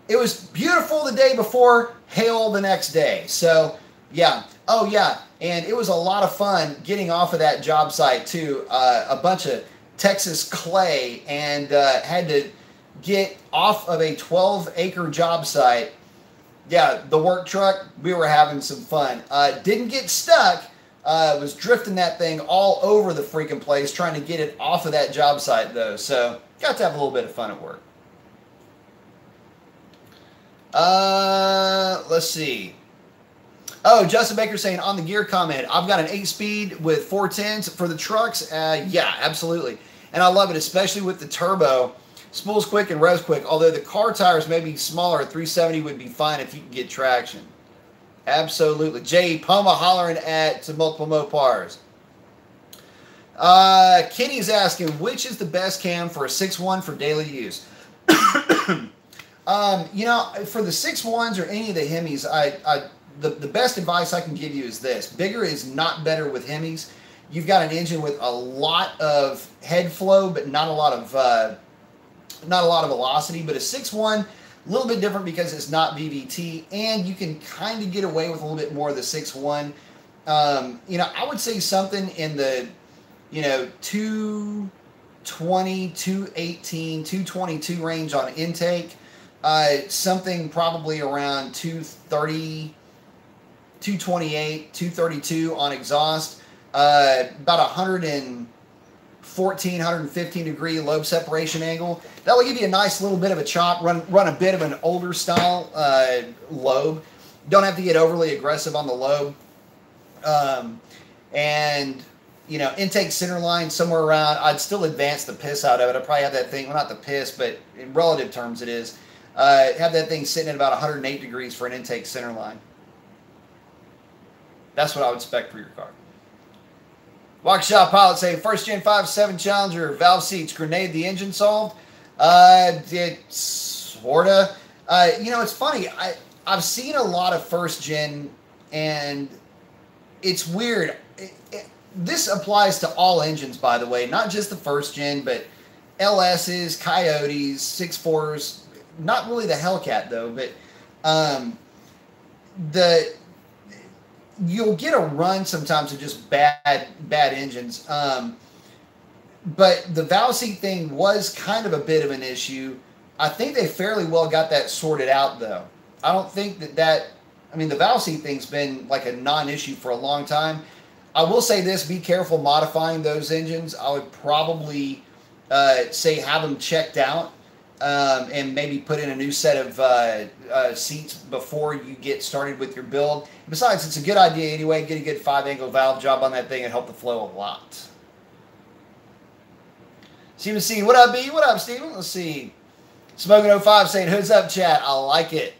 It was beautiful the day before, hail the next day. So, yeah. Oh, yeah. And it was a lot of fun getting off of that job site, too. A bunch of Texas clay, and had to get off of a 12-acre job site. Yeah, the work truck, we were having some fun. Didn't get stuck. Was drifting that thing all over the freaking place, trying to get it off of that job site, though. So, got to have a little bit of fun at work. Let's see. Oh, Justin Baker saying on the gear comment, I've got an 8-speed with 410s for the trucks. Yeah, absolutely. And I love it, especially with the turbo. Spools quick and revs quick, although the car tires may be smaller. 370 would be fine if you can get traction. Absolutely. Jay Poma hollering at multiple Mopars. Kenny's asking, which is the best cam for a 6.1 for daily use? For the 6.1s or any of the Hemis, the best advice I can give you is this. Bigger is not better with Hemis. You've got an engine with a lot of head flow, but not a lot of velocity. But a 6.1, a little bit different because it's not VVT, and you can kind of get away with a little bit more of the 6.1. I would say something in the, 220, 218, 222 range on intake. Something probably around 230, 228, 232 on exhaust, about 114, 115 degree lobe separation angle. That will give you a nice little bit of a chop, run a bit of an older style lobe. Don't have to get overly aggressive on the lobe. And, you know, intake center line somewhere around, I'd still advance the piss out of it. I'd probably have that thing, well, not the piss, but in relative terms it is. Have that thing sitting at about 108 degrees for an intake center line. That's what I would spec for your car. Walkshop Pilot saying, first gen 5.7 Challenger, valve seats, grenade the engine solved. It's sorta. You know, it's funny. I've seen a lot of first gen, and it's weird. This applies to all engines, by the way, not just the first gen, but LSs, Coyotes, 6.4s. Not really the Hellcat though, but you'll get a run sometimes of just bad engines. But the valve seat thing was kind of a bit of an issue. I think they fairly well got that sorted out though. I don't think I mean, the valve seat thing's been like a non-issue for a long time. I will say this, be careful modifying those engines. I would probably say have them checked out and maybe put in a new set of seats before you get started with your build. Besides, it's a good idea anyway. Get a good 5-angle valve job on that thing and help the flow a lot. Steven C, what up, B? What up, Steven? Let's see. Smoking05 saying, hoods up, chat. I like it.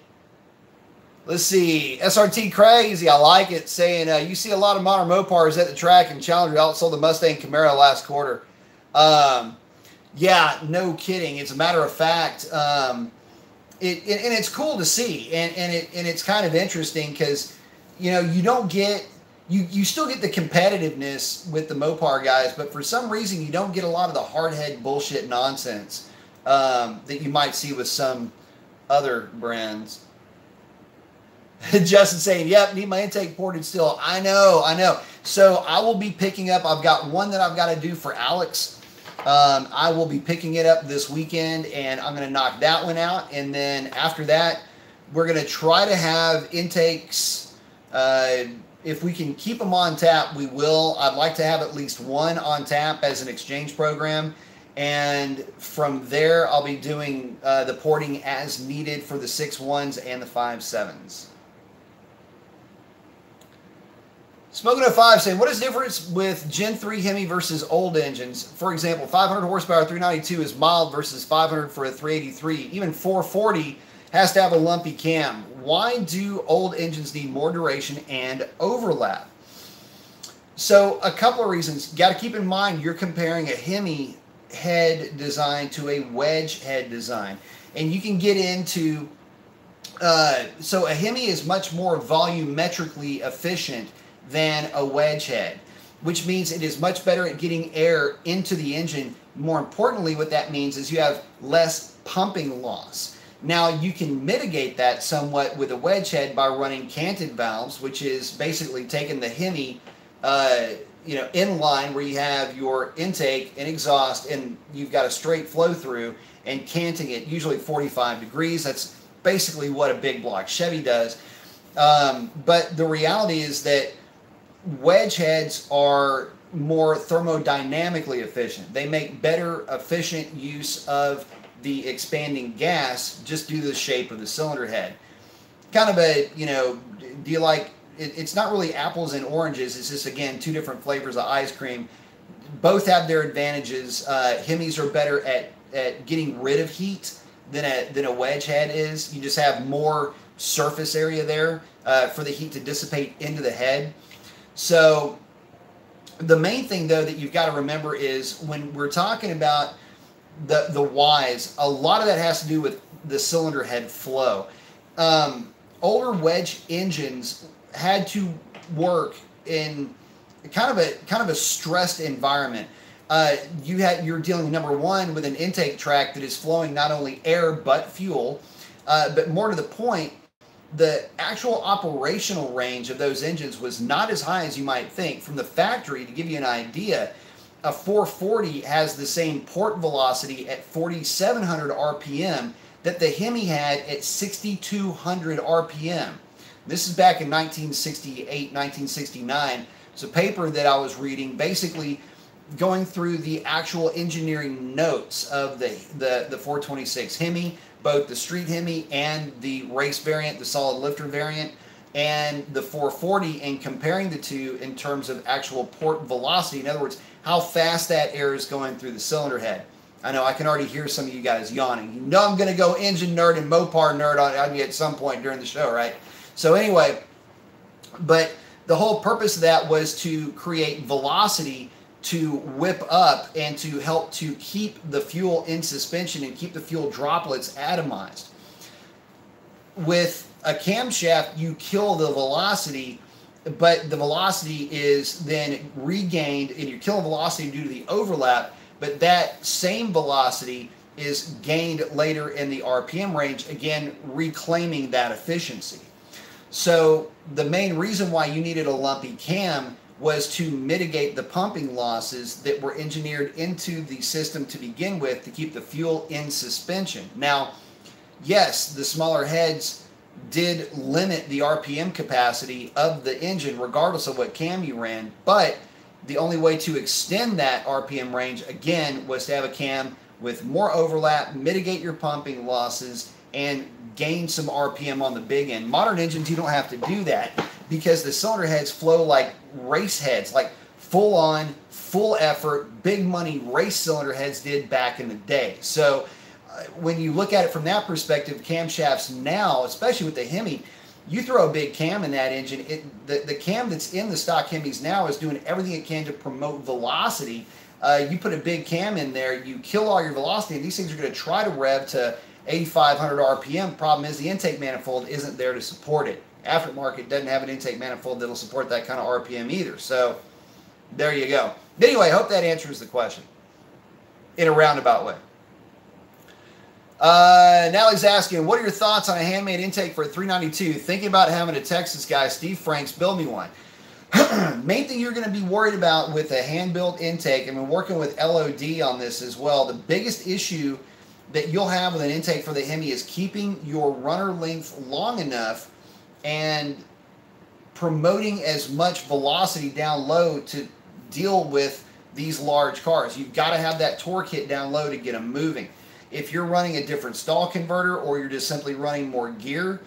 Let's see. SRT Crazy, I like it. Saying, you see a lot of modern Mopars at the track, and Challenger outsold the Mustang Camaro last quarter. Yeah, no kidding. It's a matter of fact. And it's cool to see, and it's kind of interesting because, you know, you don't get, you still get the competitiveness with the Mopar guys, but for some reason you don't get a lot of the hardhead bullshit nonsense that you might see with some other brands. Justin saying, yep, need my intake ported still. I know. So I will be picking up, I've got one that I've got to do for Alex. I will be picking it up this weekend, and I'm going to knock that one out. And then after that, we're going to try to have intakes. If we can keep them on tap, we will. I'd like to have at least one on tap as an exchange program. And from there, I'll be doing the porting as needed for the 6.1s and the 5.7s. Smoking05 saying, what is the difference with Gen 3 Hemi versus old engines? For example, 500 horsepower 392 is mild versus 500 for a 383. Even 440 has to have a lumpy cam. Why do old engines need more duration and overlap? So a couple of reasons. Got to keep in mind you're comparing a Hemi head design to a wedge head design. And you can get into, so a Hemi is much more volumetrically efficient than a wedge head, which means it is much better at getting air into the engine. More importantly, what that means is you have less pumping loss. Now, you can mitigate that somewhat with a wedge head by running canted valves, which is basically taking the Hemi, in line where you have your intake and exhaust, and you've got a straight flow through, and canting it usually 45 degrees. That's basically what a big block Chevy does. But the reality is that wedge heads are more thermodynamically efficient. They make better efficient use of the expanding gas just due to the shape of the cylinder head. Kind of a, do you like, it's not really apples and oranges. It's just, again, two different flavors of ice cream. Both have their advantages. Hemis are better at getting rid of heat than a wedge head is. You just have more surface area there for the heat to dissipate into the head. So the main thing, though, that you've got to remember is when we're talking about the whys, a lot of that has to do with the cylinder head flow. Older wedge engines had to work in kind of a stressed environment. You're dealing, number one, with an intake tract that is flowing not only air but fuel, but more to the point, the actual operational range of those engines was not as high as you might think. From the factory, to give you an idea, a 440 has the same port velocity at 4,700 RPM that the Hemi had at 6,200 RPM. This is back in 1968, 1969. It's a paper that I was reading, basically going through the actual engineering notes of the 426 Hemi, both the street Hemi and the race variant, the solid lifter variant, and the 440, and comparing the two in terms of actual port velocity. In other words, how fast that air is going through the cylinder head. I know I can already hear some of you guys yawning. You know I'm going to go engine nerd and Mopar nerd on you at some point during the show, right? So anyway, but the whole purpose of that was to create velocity to whip up and to help to keep the fuel in suspension and keep the fuel droplets atomized. With a camshaft, you kill the velocity, but the velocity is then regained, and you're killing velocity due to the overlap, but that same velocity is gained later in the RPM range, again, reclaiming that efficiency. So the main reason why you needed a lumpy cam was to mitigate the pumping losses that were engineered into the system to begin with to keep the fuel in suspension. Now, yes, the smaller heads did limit the RPM capacity of the engine regardless of what cam you ran, but the only way to extend that RPM range, again, was to have a cam with more overlap, mitigate your pumping losses, and gain some RPM on the big end. Modern engines, you don't have to do that because the cylinder heads flow like race heads, like full on, full effort, big money race cylinder heads did back in the day. So when you look at it from that perspective, camshafts now, especially with the Hemi, you throw a big cam in that engine, the cam that's in the stock Hemis now is doing everything it can to promote velocity. You put a big cam in there, you kill all your velocity, and these things are going to try to rev to 8,500 RPM. Problem is the intake manifold isn't there to support it. Aftermarket doesn't have an intake manifold that'll support that kind of RPM either. So there you go. Anyway, I hope that answers the question in a roundabout way. Now he's asking, what are your thoughts on a handmade intake for a 392? Thinking about having a Texas guy, Steve Franks, build me one. Main thing you're going to be worried about with a hand-built intake, and we're working with LOD on this as well, the biggest issue that you'll have with an intake for the Hemi is keeping your runner length long enough and promoting as much velocity down low to deal with these large cars. You've got to have that torque hit down low to get them moving. If you're running a different stall converter or you're just simply running more gear,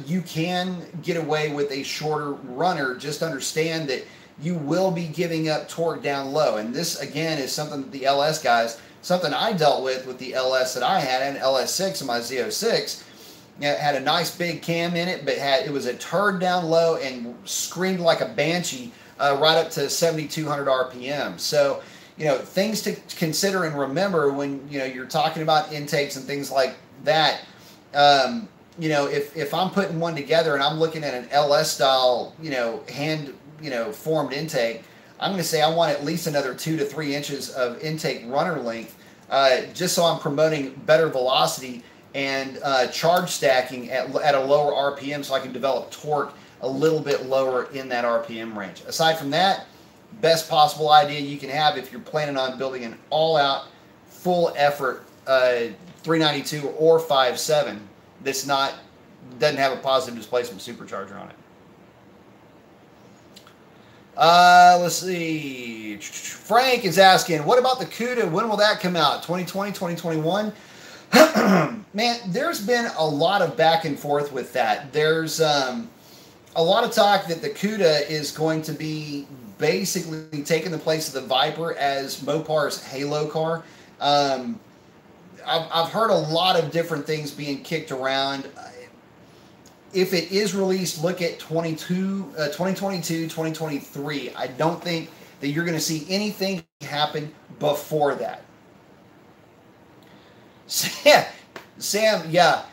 you can get away with a shorter runner. Just understand that you will be giving up torque down low. And this, again, is something that the LS guys, something I dealt with the LS that I had, an LS6 in my Z06. It had a nice big cam in it, but it was a turd down low and screamed like a banshee right up to 7,200 RPM. So, things to consider and remember when, you're talking about intakes and things like that. If I'm putting one together and I'm looking at an LS style, hand, formed intake, I'm going to say I want at least another 2 to 3 inches of intake runner length, just so I'm promoting better velocity and charge stacking at a lower RPM so I can develop torque a little bit lower in that RPM range. Aside from that, best possible idea you can have if you're planning on building an all-out, full-effort 392 or 5.7 that's doesn't have a positive displacement supercharger on it. Let's see. Frank is asking, what about the CUDA? When will that come out? 2020, 2021? Man, there's been a lot of back and forth with that. There's a lot of talk that the CUDA is going to be basically taking the place of the Viper as Mopar's Halo car. I've heard a lot of different things being kicked around. If it is released, look at 2022, 2023. I don't think that you're going to see anything happen before that. Sam, yeah,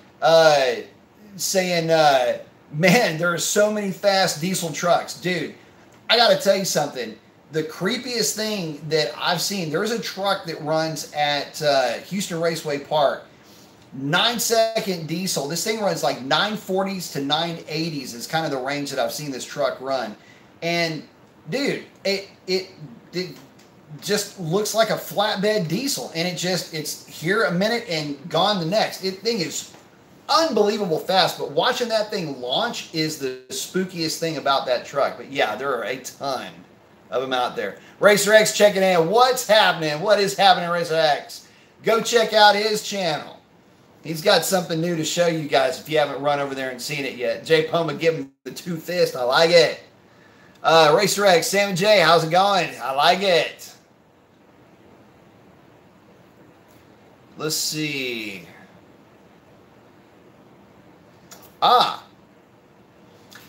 saying, man, there are so many fast diesel trucks. Dude, I got to tell you something. The creepiest thing that I've seen, there's a truck that runs at Houston Raceway Park, 9-second diesel. This thing runs like 940s to 980s is kind of the range that I've seen this truck run. And dude, it just looks like a flatbed diesel, and it's here a minute and gone the next. Thing is unbelievable fast, but watching that thing launch is the spookiest thing about that truck. But yeah, there are a ton of them out there. Racer X checking in. What's happening? What is happening, Racer X? Go check out his channel. He's got something new to show you guys if you haven't run over there and seen it yet. Jay Poma, give him the 2 fist. I like it. Racer X, Sam and Jay, how's it going? I like it. Let's see.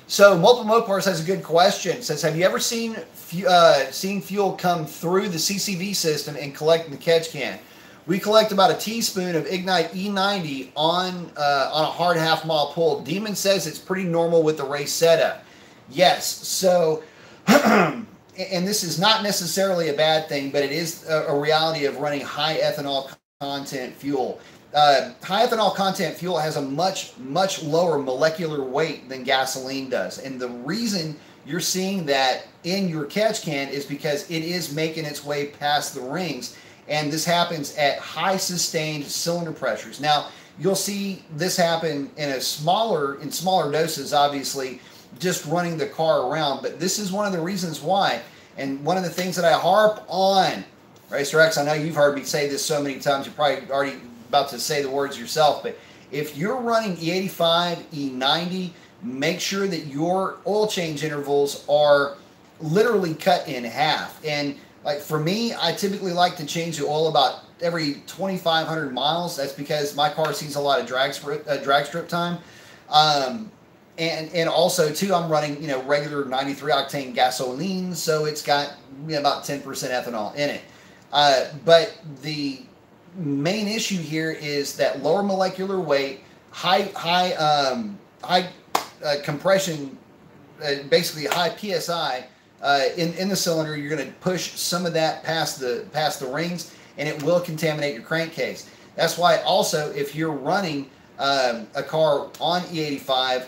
So Multiple Mopars has a good question. It says, have you ever seen fuel come through the CCV system and collect in the catch can? We collect about a teaspoon of Ignite E90 on a hard half-mile pull. Demon says it's pretty normal with the race setup. Yes, so, and this is not necessarily a bad thing, but it is a reality of running high ethanol content fuel. High ethanol content fuel has a much, much lower molecular weight than gasoline does. And the reason you're seeing that in your catch can is because it is making its way past the rings. And this happens at high sustained cylinder pressures. Now, you'll see this happen in smaller doses, obviously, just running the car around. But this is one of the reasons why. And one of the things that I harp on, Racer X, I know you've heard me say this so many times, you're probably already about to say the words yourself, but if you're running E85, E90, make sure that your oil change intervals are literally cut in half. And like for me, I typically like to change the oil about every 2,500 miles. That's because my car sees a lot of drag strip time. And also too, I'm running, regular 93 octane gasoline. So it's got about 10% ethanol in it. But the main issue here is that lower molecular weight, high compression, basically high PSI in the cylinder. You're going to push some of that past the rings, and it will contaminate your crankcase. That's why also if you're running a car on E85,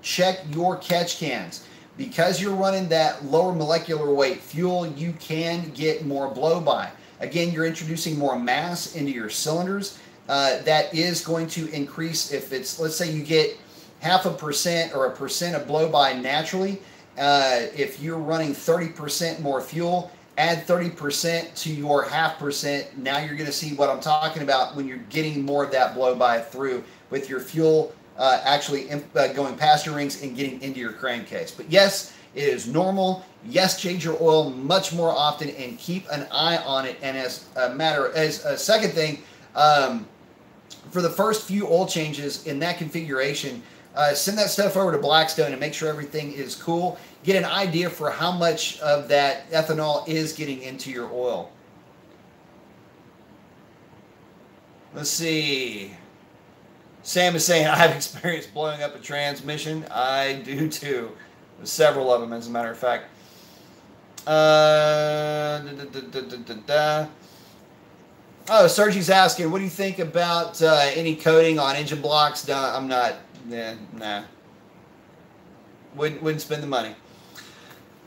check your catch cans. Because you're running that lower molecular weight fuel, you can get more blow-by. Again, you're introducing more mass into your cylinders. That is going to increase if it's, let's say you get 0.5% or 1% of blow-by naturally. If you're running 30% more fuel, add 30% to your 0.5%. Now you're going to see what I'm talking about when you're getting more of that blow-by through with your fuel actually going past your rings and getting into your crankcase. But yes, it is normal. Yes, change your oil much more often and keep an eye on it. And as a second thing, for the first few oil changes in that configuration, send that stuff over to Blackstone and make sure everything is cool. Get an idea for how much of that ethanol is getting into your oil. Let's see. Sam is saying, I have experience blowing up a transmission. I do too. Several of them, as a matter of fact. Oh, Sergio's asking, what do you think about any coating on engine blocks? I'm not, nah. Wouldn't spend the money.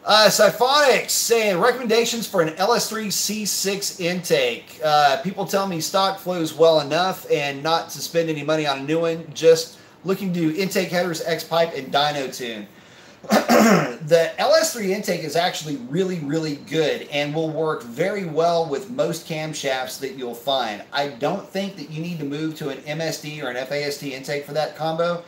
Siphonics saying, recommendations for an LS3 C6 intake. People tell me stock flows well enough and not to spend any money on a new one. Just looking to do intake headers, X-pipe, and dyno tune. The LS3 intake is actually really, really good and will work very well with most camshafts that you'll find. I don't think that you need to move to an MSD or an FAST intake for that combo.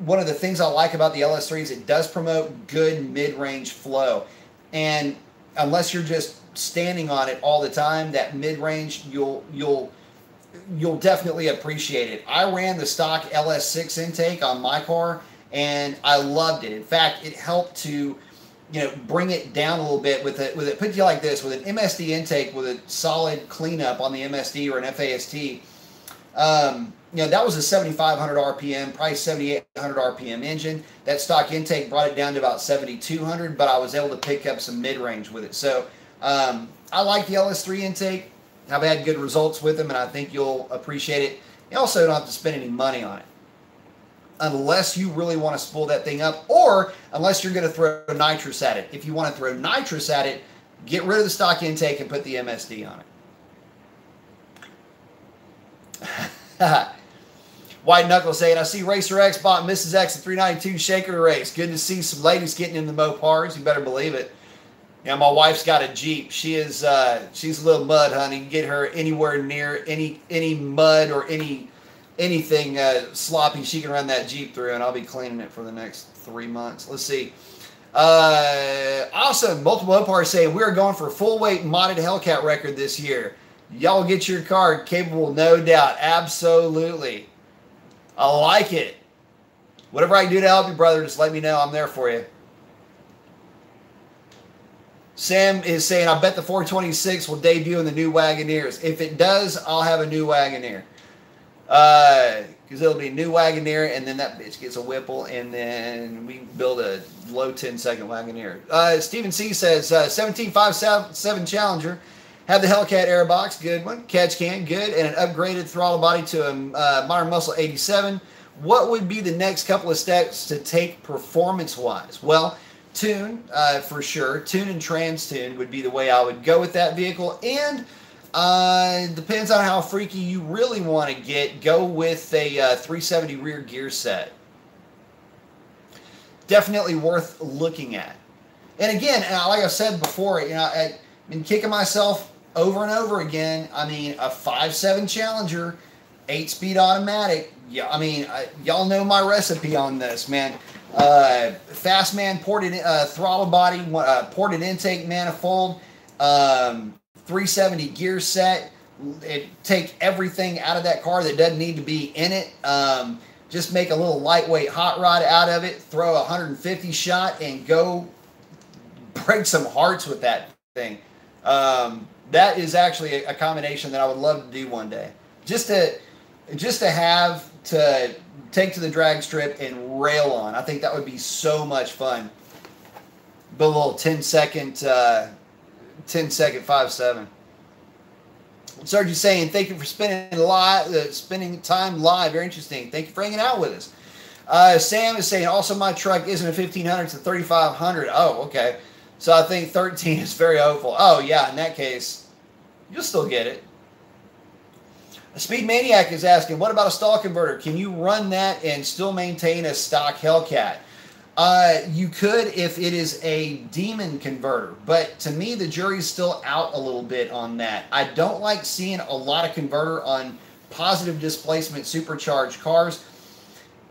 One of the things I like about the LS3 is it does promote good mid-range flow. And unless you're just standing on it all the time, that mid-range, you'll definitely appreciate it. I ran the stock LS6 intake on my car, and I loved it. In fact, it helped to, bring it down a little bit with it. Put you like this, with an MSD intake with a solid cleanup on the MSD or an FAST. That was a 7,500 RPM, probably 7,800 RPM engine. That stock intake brought it down to about 7,200, but I was able to pick up some mid-range with it. So I like the LS3 intake. I've had good results with them, and I think you'll appreciate it. You also don't have to spend any money on it, unless you really want to spool that thing up, or unless you're going to throw nitrous at it. If you want to throw nitrous at it, get rid of the stock intake and put the MSD on it. White Knuckle saying, I see Racer X bought Mrs. X a 392 shaker race. Good to see some ladies getting into Mopars. You better believe it. Yeah, my wife's got a Jeep. She's a little mud, honey. You get her anywhere near any mud or anything sloppy, she can run that Jeep through, and I'll be cleaning it for the next 3 months. Let's see. Awesome. Multiple Mopars saying, we're going for a full weight modded Hellcat record this year. Y'all get your car capable, no doubt. Absolutely. I like it. Whatever I can do to help you, brother, just let me know. I'm there for you. Sam is saying, I bet the 426 will debut in the new Wagoneers. If it does, I'll have a new Wagoneer. Because it'll be a new Wagoneer, and then that bitch gets a Whipple, and then we build a low 10-second Wagoneer. Stephen C. says, 1757 Challenger. Have the Hellcat airbox, good one. Catch can, good. And an upgraded throttle body to a Modern Muscle 87. What would be the next couple of steps to take performance-wise? Well, tune, for sure. Tune and trans-tune would be the way I would go with that vehicle. And depends on how freaky you really want to get. Go with a 370 rear gear set. Definitely worth looking at. And again, like I said before, I've been kicking myself over and over again. I mean, a 5.7 Challenger, 8-speed automatic. Yeah, I mean, y'all know my recipe on this, man. Fastman ported throttle body, ported intake manifold, 370 gear set. Take everything out of that car that doesn't need to be in it. Just make a little lightweight hot rod out of it. Throw a 150 shot and go break some hearts with that thing. That is actually a combination that I would love to do one day. Just to have to take to the drag strip and rail on. I think that would be so much fun. But a little 10-second 5.7. Sergeant saying, thank you for spending time live. Very interesting. Thank you for hanging out with us. Sam is saying, also my truck isn't a 1500, it's a 3500. Oh, okay. So I think 13 is very hopeful. Oh, yeah, in that case, you'll still get it. A Speed Maniac is asking, what about a stall converter? Can you run that and still maintain a stock Hellcat? You could if it is a demon converter, but to me, the jury's still out a little bit on that. I don't like seeing a lot of converter on positive displacement supercharged cars,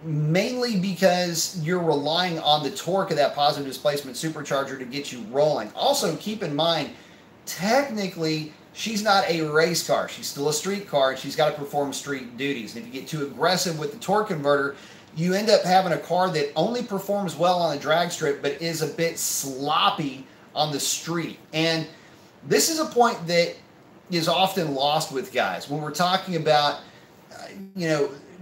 mainly because you're relying on the torque of that positive displacement supercharger to get you rolling. Also, keep in mind, technically, she's not a race car. She's still a street car, and she's got to perform street duties. And if you get too aggressive with the torque converter, you end up having a car that only performs well on the drag strip, but is a bit sloppy on the street. And this is a point that is often lost with guys. When we're talking about,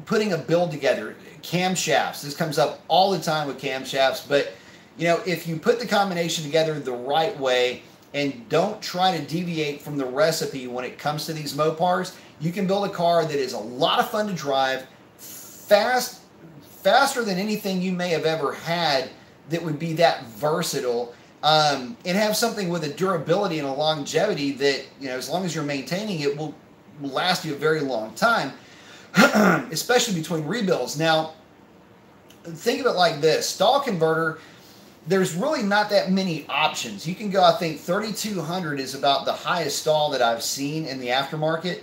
putting a build together, camshafts. This comes up all the time with camshafts. But, if you put the combination together the right way and don't try to deviate from the recipe when it comes to these Mopars, you can build a car that is a lot of fun to drive, faster than anything you may have ever had that would be that versatile, and have something with a durability and a longevity that, as long as you're maintaining it, will last you a very long time, especially between rebuilds. Now, think of it like this. Stall converter, there's really not that many options. You can go, I think 3,200 is about the highest stall that I've seen in the aftermarket.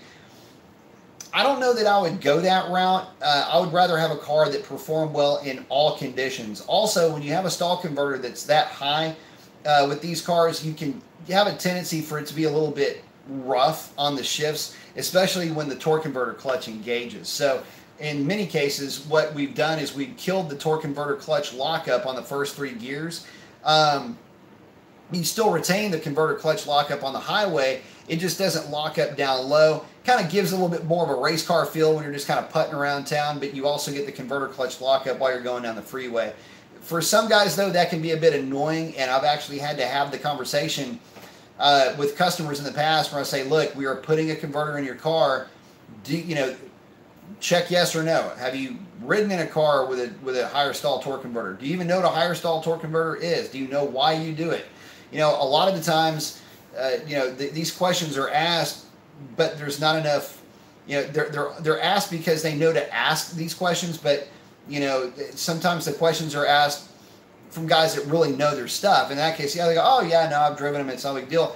I don't know that I would go that route. I would rather have a car that performed well in all conditions. Also, when you have a stall converter that's that high with these cars, you have a tendency for it to be a little bit rough on the shifts, especially when the torque converter clutch engages. So in many cases, what we've done is we've killed the torque converter clutch lockup on the first 3 gears. You still retain the converter clutch lockup on the highway. It just doesn't lock up down low. Kind of gives a little bit more of a race car feel when you're just kind of putting around town, but you also get the converter clutch lockup while you're going down the freeway. For some guys, though, that can be a bit annoying, and I've actually had to have the conversation with customers in the past where I say, look, we are putting a converter in your car. Check yes or no. Have you ridden in a car with a higher stall torque converter? Do you even know what a higher stall torque converter is? Do you know why you do it? A lot of the times, these questions are asked, but there's not enough you know, they're asked because they know to ask these questions, but you know, sometimes the questions are asked from guys that really know their stuff. In that case, yeah, they go, oh yeah, no, I've driven them, it's no big deal.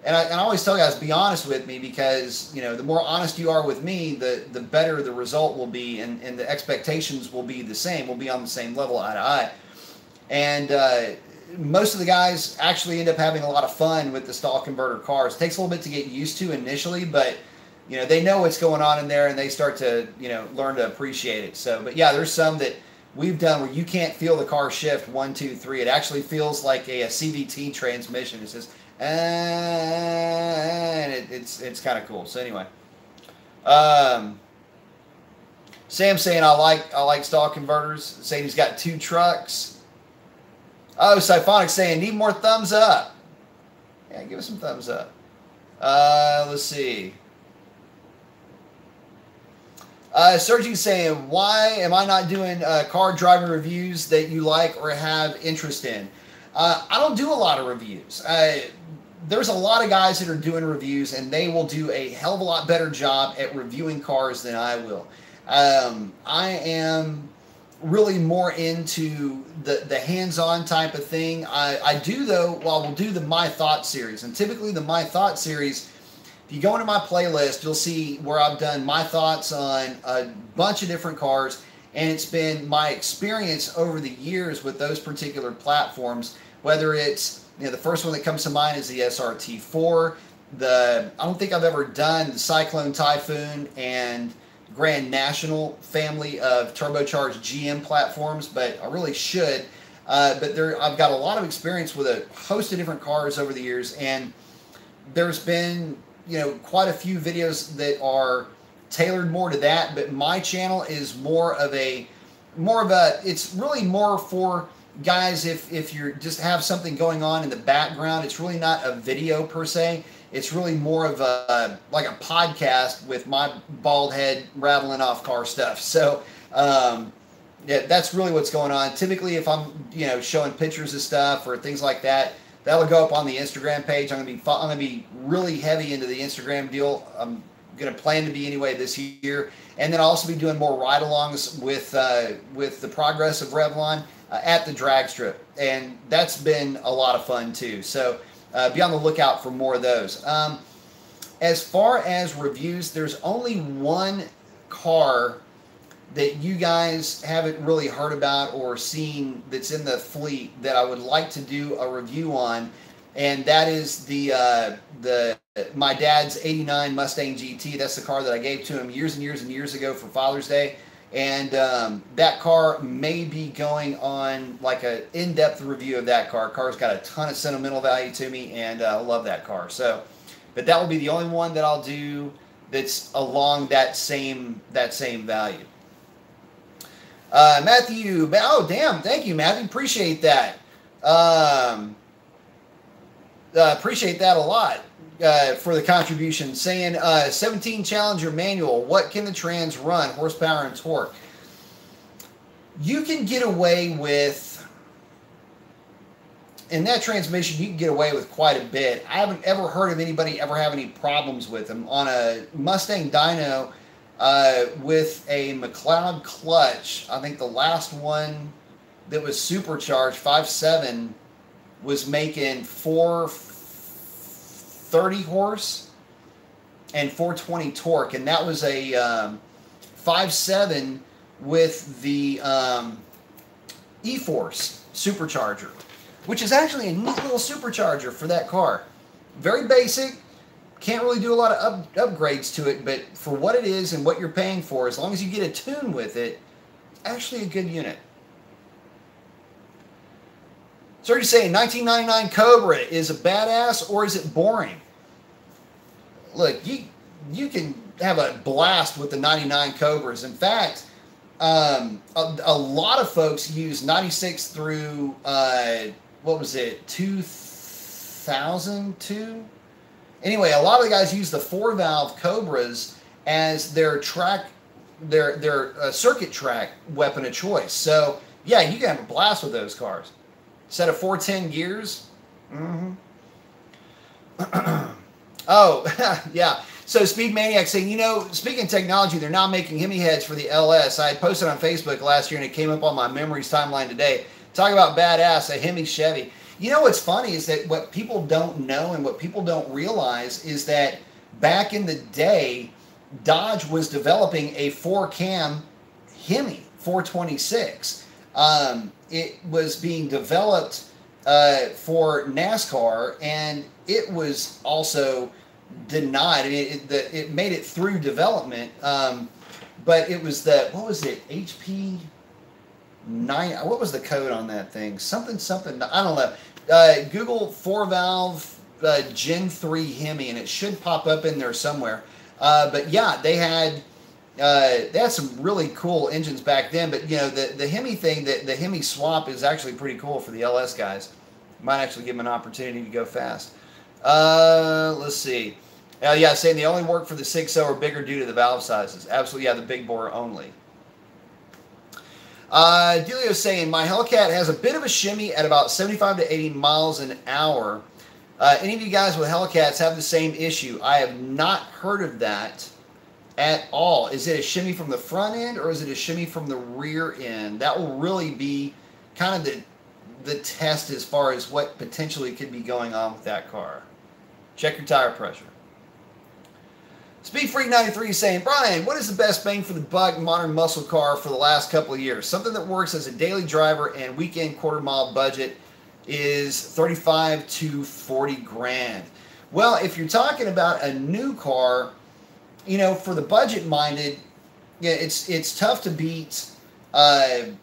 And I always tell guys, be honest with me, because you know, the more honest you are with me, the better the result will be, and the expectations will be the same. We'll be on the same level, eye to eye. And most of the guys actually end up having a lot of fun with the stall converter cars. It takes a little bit to get used to initially, but you know, they know what's going on in there, and they start to, you know, learn to appreciate it. So, but yeah, there's some that we've done where you can't feel the car shift 1, 2, 3. It actually feels like a CVT transmission. It says, and it's kind of cool. So anyway, Sam's saying I like stall converters. Saying he's got 2 trucks. Oh, Siphonic saying need more thumbs up. Yeah, give us some thumbs up. Let's see. Sergio's saying, why am I not doing car driving reviews that you like or have interest in? I don't do a lot of reviews. There's a lot of guys that are doing reviews, and they will do a hell of a lot better job at reviewing cars than I will. I am really more into the hands-on type of thing. I do, though, we'll do the My Thoughts series. And typically the My Thoughts series, if you go into my playlist, you'll see where I've done my thoughts on a bunch of different cars, and it's been my experience over the years with those particular platforms, whether it's, you know, the first one that comes to mind is the SRT4. I don't think I've ever done the Cyclone Typhoon and Grand National family of turbocharged GM platforms, but I really should. But I've got a lot of experience with a host of different cars over the years, and there's been, you know, quite a few videos that are tailored more to that, but my channel is more of a it's really more for guys if you just have something going on in the background. It's really not a video per se. It's really more of like a podcast with my bald head rattling off car stuff. So yeah, that's really what's going on. Typically, if I'm, you know, showing pictures of stuff or things like that, that'll go up on the Instagram page. I'm gonna be really heavy into the Instagram deal. I'm gonna plan to be anyway this year, and then I'll also be doing more ride-alongs with the progress of Revlon at the drag strip, and that's been a lot of fun too. So be on the lookout for more of those. As far as reviews, there's only one car that you guys haven't really heard about or seen that's in the fleet that I would like to do a review on, and that is my dad's '89 Mustang GT. That's the car that I gave to him years and years and years ago for Father's Day, and that car may be going on like an in-depth review of that car. Car's got a ton of sentimental value to me, and I love that car. So, but that will be the only one that I'll do that's along that same value. Matthew, oh damn, thank you, Matthew, appreciate that. Appreciate that a lot for the contribution. Saying 17 Challenger manual, what can the trans run, horsepower and torque? You can get away with, in that transmission, you can get away with quite a bit. I haven't ever heard of anybody ever have any problems with them. On a Mustang dyno, with a McLeod clutch, I think the last one that was supercharged, 5.7, was making 430 horse and 420 torque, and that was a 5.7 with the E-Force supercharger, which is actually a neat little supercharger for that car. Very basic. Can't really do a lot of upgrades to it, but for what it is and what you're paying for, as long as you get a tune with it, it's actually a good unit. So you're saying 1999 Cobra is a badass, or is it boring? Look, you can have a blast with the 99 Cobras. In fact, a lot of folks use 96 through, what was it, 2002? Anyway, a lot of the guys use the 4-valve Cobras as their circuit track weapon of choice. So, yeah, you can have a blast with those cars. Set of 410 gears. Mm-hmm. Oh, yeah. So Speed Maniac saying, you know, speaking of technology, they're now making Hemi heads for the LS. I had posted on Facebook last year and it came up on my memories timeline today. Talk about badass, a Hemi Chevy. You know what's funny is that what people don't know and what people don't realize is that back in the day, Dodge was developing a 4-cam Hemi 426. It was being developed for NASCAR, and it was also denied. I mean, it made it through development, but it was what was it, HP 9? What was the code on that thing? Something. I don't know. Google 4-valve Gen 3 Hemi, and it should pop up in there somewhere. But yeah, they had some really cool engines back then. But you know, the Hemi thing, the Hemi swap is actually pretty cool for the LS guys. Might actually give them an opportunity to go fast. Let's see. Yeah, saying they only work for the 6.0 or bigger due to the valve sizes. Absolutely, yeah, the big bore only. Delio saying, my Hellcat has a bit of a shimmy at about 75 to 80 miles an hour. Any of you guys with Hellcats have the same issue? I have not heard of that at all. Is it a shimmy from the front end or is it a shimmy from the rear end? That will really be kind of the test as far as what potentially could be going on with that car. Check your tire pressure. Speed Freak 93 is saying, Brian, what is the best bang for the buck modern muscle car for the last couple of years? Something that works as a daily driver and weekend quarter-mile budget is 35 to 40 grand. Well, if you're talking about a new car, you know, for the budget-minded, yeah, it's tough to beat the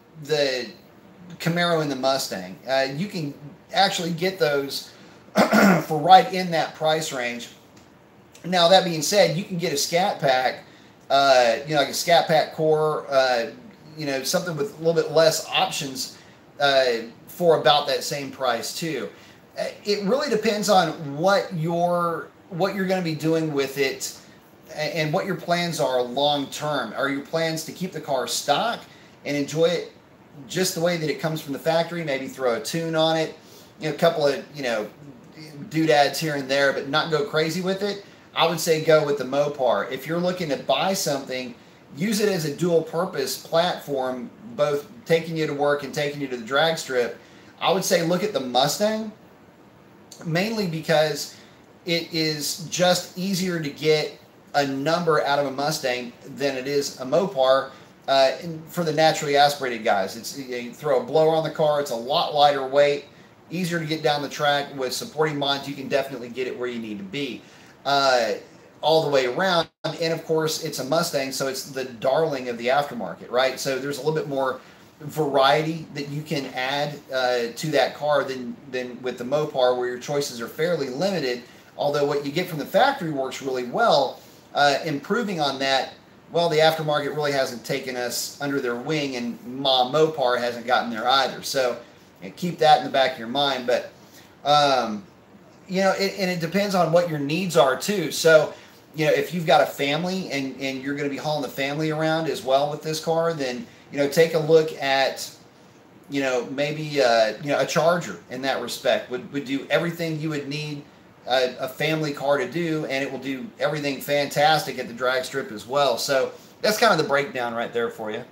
Camaro and the Mustang. You can actually get those for right in that price range. Now, that being said, you can get a Scat Pack, you know, like a Scat Pack Core, you know, something with a little bit less options for about that same price too. It really depends on what you're going to be doing with it and what your plans are long term. Are your plans to keep the car stock and enjoy it just the way that it comes from the factory? Maybe throw a tune on it, you know, a couple of, you know, doodads here and there, but not go crazy with it. I would say go with the Mopar. If you're looking to buy something, use it as a dual purpose platform, both taking you to work and taking you to the drag strip. I would say look at the Mustang, mainly because it is just easier to get a number out of a Mustang than it is a Mopar for the naturally aspirated guys. You throw a blower on the car, it's a lot lighter weight, easier to get down the track. With supporting mods, you can definitely get it where you need to be. All the way around, and of course it's a Mustang, so it's the darling of the aftermarket, right? So there's a little bit more variety that you can add to that car than with the Mopar, where your choices are fairly limited, although what you get from the factory works really well. Improving on that, well, the aftermarket really hasn't taken us under their wing, and Mopar hasn't gotten there either, so keep that in the back of your mind. But you know, and it depends on what your needs are too. So, you know, if you've got a family and you're going to be hauling the family around as well with this car, then, you know, take a look at, you know, maybe, you know, a Charger in that respect would do everything you would need a family car to do, and it will do everything fantastic at the drag strip as well. So that's kind of the breakdown right there for you.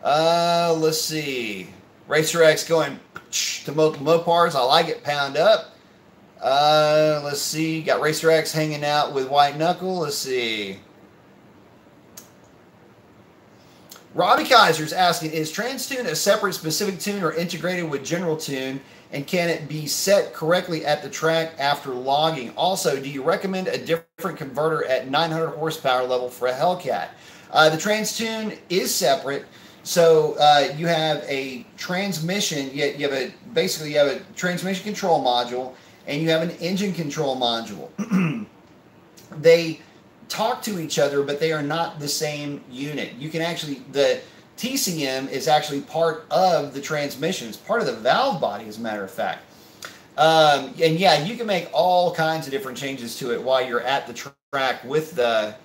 Let's see. Racer X going to multiple Mopars. I like it. Pound up. Let's see. Got Racer X hanging out with White Knuckle. Let's see. Robbie Kaiser's asking, is TransTune a separate specific tune or integrated with General Tune? And can it be set correctly at the track after logging? Also, do you recommend a different converter at 900 horsepower level for a Hellcat? The TransTune is separate. So you have a transmission, you have basically a transmission control module, and you have an engine control module. They talk to each other, but they are not the same unit. You can actually, the TCM is actually part of the transmission. It's part of the valve body, as a matter of fact. And yeah, you can make all kinds of different changes to it while you're at the track with the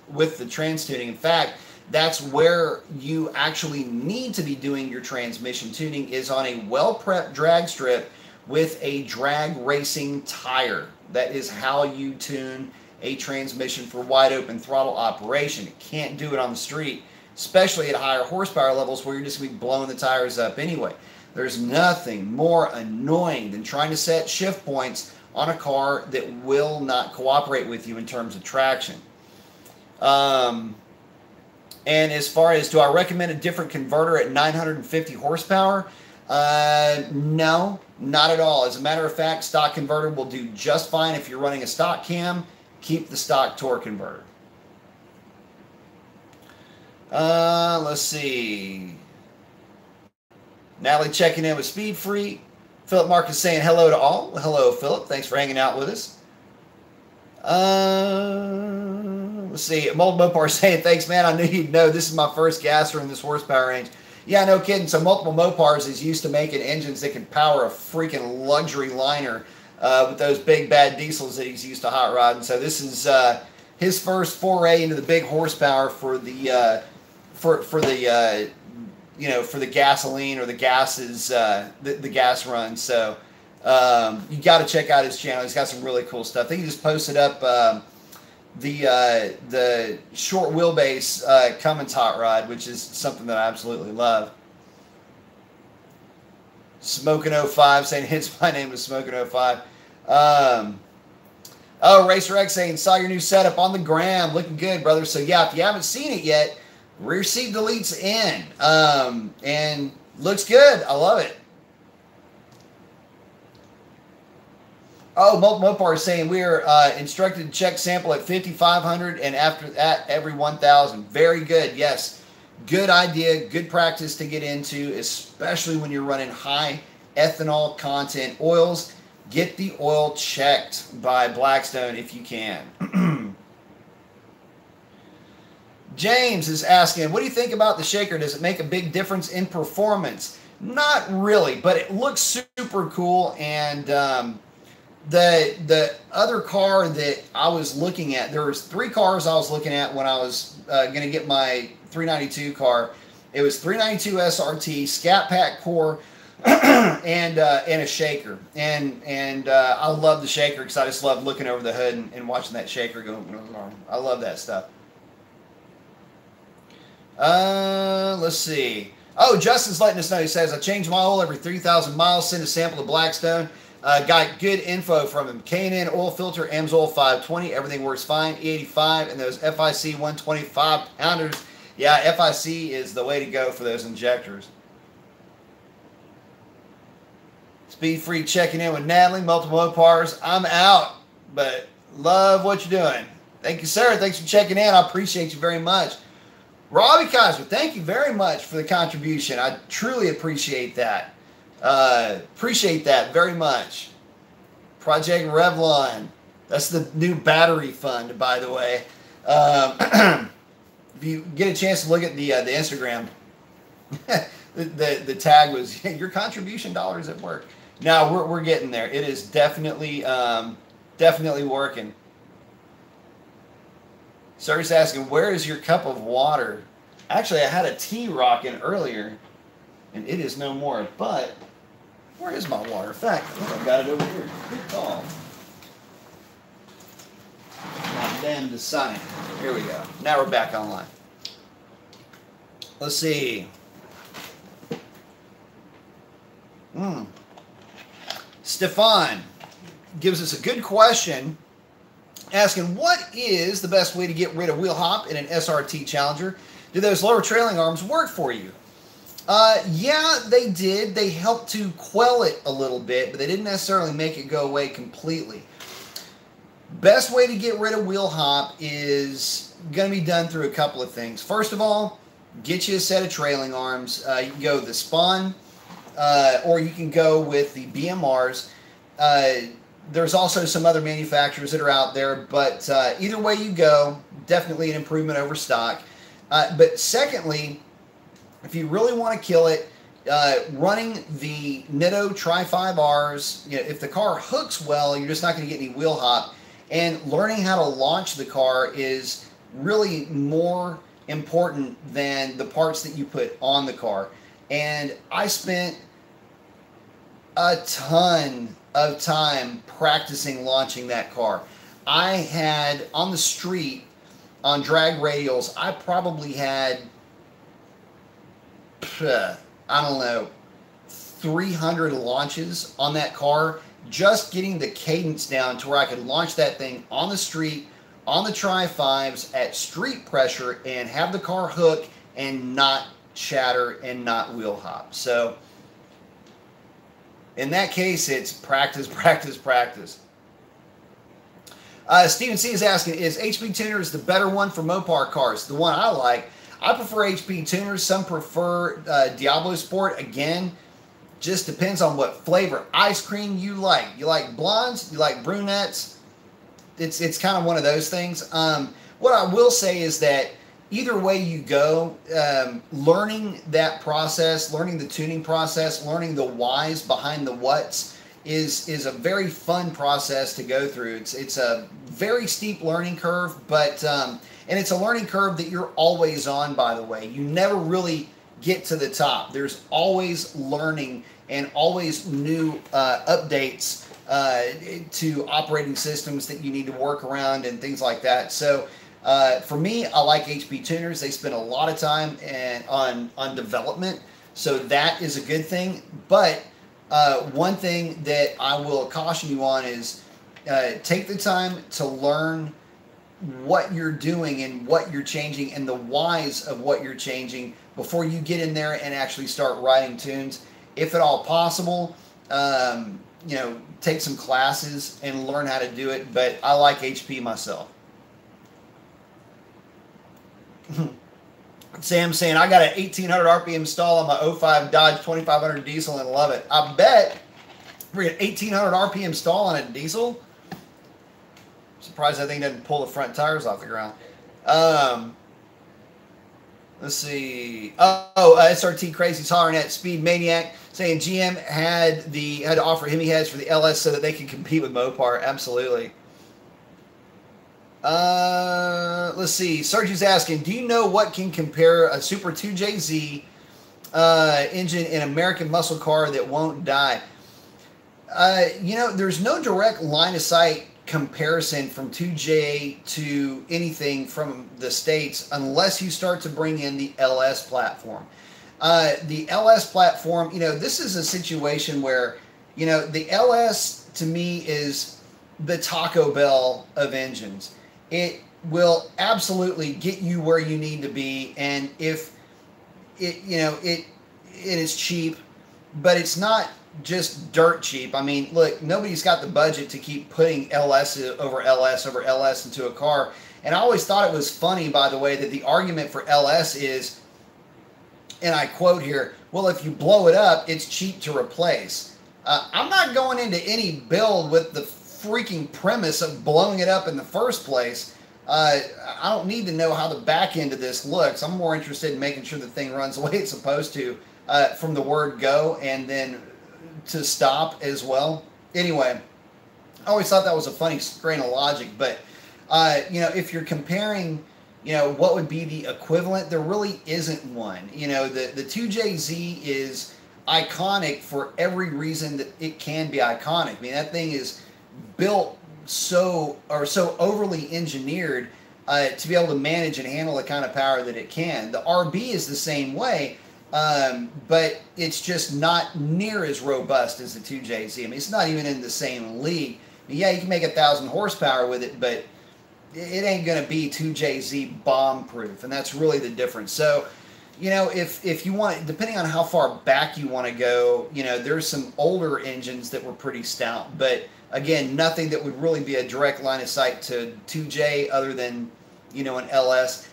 trans tuning. In fact, that's where you actually need to be doing your transmission tuning, is on a well-prepped drag strip with a drag racing tire. That is how you tune a transmission for wide open throttle operation. It can't do it on the street, especially at higher horsepower levels where you're just going to be blowing the tires up anyway. There's nothing more annoying than trying to set shift points on a car that will not cooperate with you in terms of traction. And as far as, do I recommend a different converter at 950 horsepower? No, not at all. As a matter of fact, stock converter will do just fine if you're running a stock cam. Keep the stock torque converter. Let's see. Natalie checking in with Speed Free. Philip Mark is saying hello to all. Hello, Philip. Thanks for hanging out with us. Let's see. Mopar saying, thanks, man. I knew you'd know. This is my first gasser in this horsepower range. Yeah, no kidding. So Multiple Mopars is used to making engines that can power a freaking luxury liner with those big bad diesels that he's used to hot rodding. So this is his first foray into the big horsepower for the for the gasoline or the gases, the gas runs. So you got to check out his channel. He's got some really cool stuff. I think he just posted up the short wheelbase Cummins hot rod, which is something that I absolutely love. Smokin' 05 saying, hence my name is Smokin' 05. Oh, Racer X saying, saw your new setup on the gram. Looking good, brother. So yeah, if you haven't seen it yet, rear seat deletes in. And looks good. I love it. Oh, Mopar is saying we are instructed to check sample at 5,500 and after that every 1,000. Very good. Yes. Good idea. Good practice to get into, especially when you're running high ethanol content oils. Get the oil checked by Blackstone if you can. James is asking, what do you think about the shaker? Does it make a big difference in performance? Not really, but it looks super cool. And the other car that I was looking at, there was 3 cars I was looking at when I was going to get my 392 car. It was 392 SRT, Scat Pack core, and a shaker. And I love the shaker because I just love looking over the hood and watching that shaker go. I love that stuff. Let's see. Oh, Justin's letting us know. He says, I change my oil every 3,000 miles, send a sample to Blackstone. Got good info from him. K&N oil filter, AMSOIL 520. Everything works fine. E85 and those FIC 125 pounders. Yeah, FIC is the way to go for those injectors. Speed Free checking in with Natalie. Multiple Mopars. I'm out, but love what you're doing. Thank you, sir. Thanks for checking in. I appreciate you very much. Robbie Kaiser, thank you very much for the contribution. I truly appreciate that. Appreciate that very much. Project Revlon. That's the new battery fund, by the way. If you get a chance to look at the Instagram, the tag was your contribution dollars at work. Now we're getting there. It is definitely definitely working. Sir's asking, where is your cup of water? Actually, I had a tea rocking earlier, and it is no more. But where is my water? In fact, I think I've got it over here. Good call. My damn design. Here we go. Now we're back online. Let's see. Stefan gives us a good question, asking, what is the best way to get rid of wheel hop in an SRT Challenger? Do those lower trailing arms work for you? Yeah, they did. They helped to quell it a little bit, but they didn't necessarily make it go away completely. Best way to get rid of wheel hop is going to be done through a couple of things. First of all, get you a set of trailing arms. You can go with the Spawn, or you can go with the BMRs. There's also some other manufacturers that are out there, but either way you go, definitely an improvement over stock. But secondly, if you really want to kill it, running the Nitto Tri-5Rs, if the car hooks well, you're just not going to get any wheel hop. And learning how to launch the car is really more important than the parts that you put on the car. And I spent a ton of time practicing launching that car. I had on the street on drag radials, I probably had, I don't know, 300 launches on that car, just getting the cadence down to where I could launch that thing on the street, on the Tri-5s at street pressure and have the car hook and not shatter and not wheel hop. So in that case, it's practice, practice, practice. Stephen C is asking, is HP Tuners the better one for Mopar cars? The one I like. I prefer HP Tuners. Some prefer Diablo Sport. Again, just depends on what flavor ice cream you like. You like blondes? You like brunettes? It's kind of one of those things. What I will say is that either way you go, learning that process, learning the tuning process, learning the whys behind the whats is a very fun process to go through. It's a very steep learning curve, but and it's a learning curve that you're always on, by the way. You never really get to the top. There's always learning and always new updates to operating systems that you need to work around and things like that. So for me, I like HP Tuners. They spend a lot of time on development, so that is a good thing. But one thing that I will caution you on is take the time to learn what you're doing and what you're changing and the whys of what you're changing before you get in there and actually start writing tunes. If at all possible, you know, take some classes and learn how to do it. But I like HP myself. Sam saying, I got an 1800 RPM stall on my 05 Dodge 2500 diesel and love it. I bet for an 1800 RPM stall on a diesel, surprised that thing doesn't pull the front tires off the ground. Let's see. SRT Crazy's hollering at Speed Maniac saying GM had to offer Hemi heads for the LS so that they could compete with Mopar. Absolutely. Let's see. Sergio's asking, do you know what can compare a Super 2JZ engine in American muscle car that won't die? You know, there's no direct line of sight comparison from 2J to anything from the States unless you start to bring in the LS platform. The LS platform, you know, this is a situation where, you know, the LS to me is the Taco Bell of engines. It will absolutely get you where you need to be, and if it, you know, it is cheap, but it's not just dirt cheap. I mean, look, nobody's got the budget to keep putting LS over LS over LS into a car. And I always thought it was funny, by the way, that the argument for LS is, and I quote here, well, if you blow it up, it's cheap to replace. I'm not going into any build with the freaking premise of blowing it up in the first place. I don't need to know how the back end of this looks. I'm more interested in making sure the thing runs the way it's supposed to from the word go and then to stop as well. Anyway, I always thought that was a funny strain of logic, but you know, if you're comparing, you know, what would be the equivalent, there really isn't one. You know, the 2JZ is iconic for every reason that it can be iconic. I mean, that thing is built so overly engineered to be able to manage and handle the kind of power that it can. The RB is the same way, but it's just not near as robust as the 2JZ. I mean, it's not even in the same league. I mean, yeah, you can make 1,000 horsepower with it, but it ain't going to be 2JZ bomb-proof, and that's really the difference. So, you know, if you want, depending on how far back you want to go, you know, there's some older engines that were pretty stout, but again, nothing that would really be a direct line of sight to 2J other than, you know, an LS.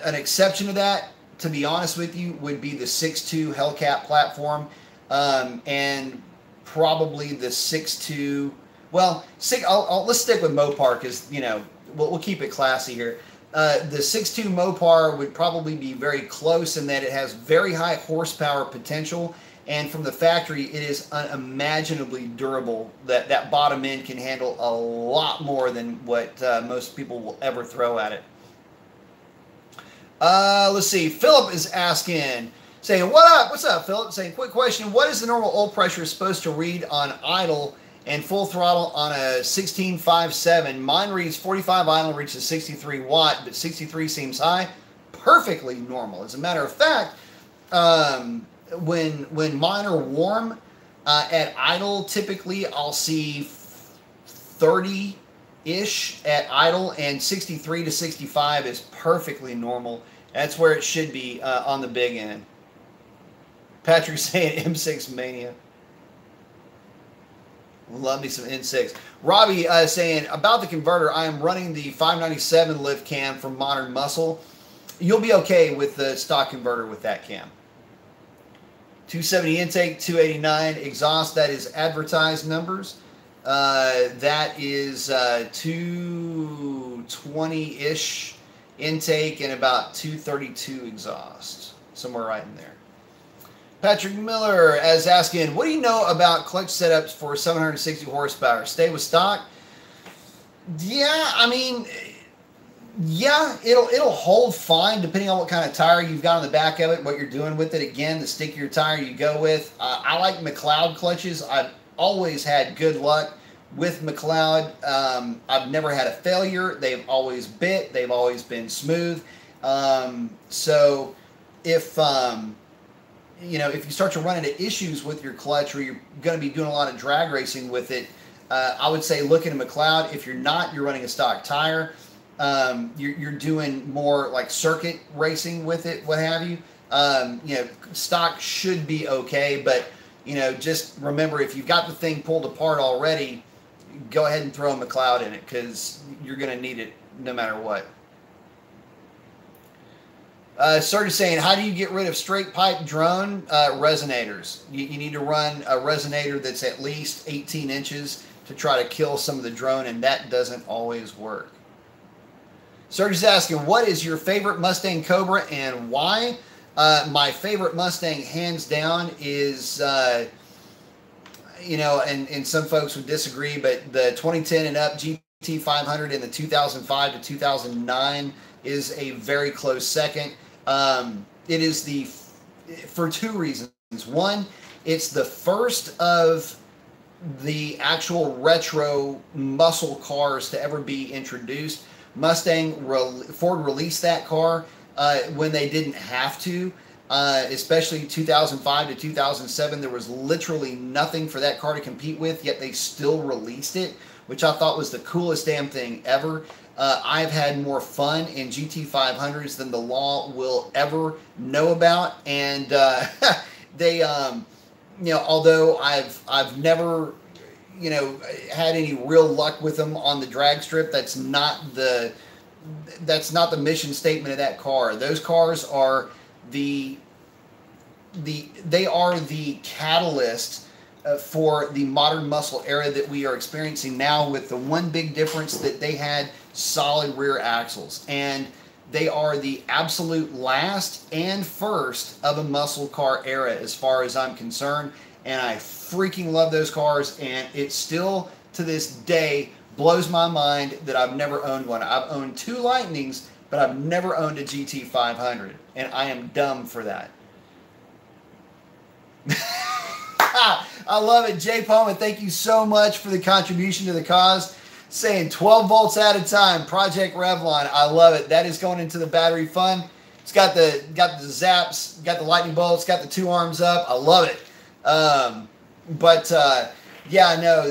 An exception to that, to be honest with you, would be the 6.2 Hellcat platform, and probably the 6.2. Well, let's stick with Mopar because, you know, we'll keep it classy here. The 6.2 Mopar would probably be very close in that it has very high horsepower potential, and from the factory, it is unimaginably durable. That bottom end can handle a lot more than what most people will ever throw at it. Let's see. Philip is asking, Saying, what up? What's up, Philip? Saying, quick question. What is the normal oil pressure supposed to read on idle and full throttle on a 16.57? Mine reads 45 idle, reaches 63 watt, but 63 seems high. Perfectly normal. As a matter of fact, when mine are warm at idle, typically I'll see 30-ish at idle, and 63 to 65 is perfectly normal. That's where it should be on the big end. Patrick saying M6 Mania. Love me some N6. Robbie saying, about the converter, I am running the 597 lift cam from Modern Muscle. You'll be okay with the stock converter with that cam. 270 intake, 289 exhaust. That is advertised numbers. That is 220-ish intake and about 232 exhaust. Somewhere right in there. Patrick Miller is asking, what do you know about clutch setups for 760 horsepower? Stay with stock? Yeah, I mean, yeah, it'll hold fine depending on what kind of tire you've got on the back of it, what you're doing with it. Again, the stickier tire you go with. I like McLeod clutches. I've always had good luck with McLeod. I've never had a failure. They've always bit. They've always been smooth. So if if you start to run into issues with your clutch, or you're going to be doing a lot of drag racing with it, I would say look into McLeod. If you're not, you're running a stock tire. You're doing more like circuit racing with it, what have you. Stock should be okay, but just remember, if you've got the thing pulled apart already, go ahead and throw a McLeod in it, because you're going to need it no matter what. Serge is saying, how do you get rid of straight pipe drone resonators? You need to run a resonator that's at least 18 inches to try to kill some of the drone, and that doesn't always work. Serge is asking, what is your favorite Mustang Cobra and why? My favorite Mustang, hands down, is, and some folks would disagree, but the 2010 and up GT500 in the 2005 to 2009 is a very close second. It is for two reasons. One, it's the first of the actual retro muscle cars to ever be introduced. Ford released that car when they didn't have to, especially 2005 to 2007. There was literally nothing for that car to compete with, yet they still released it, which I thought was the coolest damn thing ever. I've had more fun in GT500s than the law will ever know about, and they, although I've never, had any real luck with them on the drag strip, that's not the mission statement of that car. Those cars are they are the catalyst for the modern muscle era that we are experiencing now, with the one big difference that they had solid rear axles, and they are the absolute last and first of a muscle car era as far as I'm concerned, and I freaking love those cars, and it still to this day blows my mind that I've never owned one. I've owned two Lightnings, but I've never owned a GT500, and I am dumb for that. I love it. Jay Pullman, thank you so much for the contribution to the cause. Saying 12 volts at a time, Project Revlon. I love it. That is going into the battery fund. It's got the zaps, got the lightning bolts, got the two arms up. I love it. Yeah, no,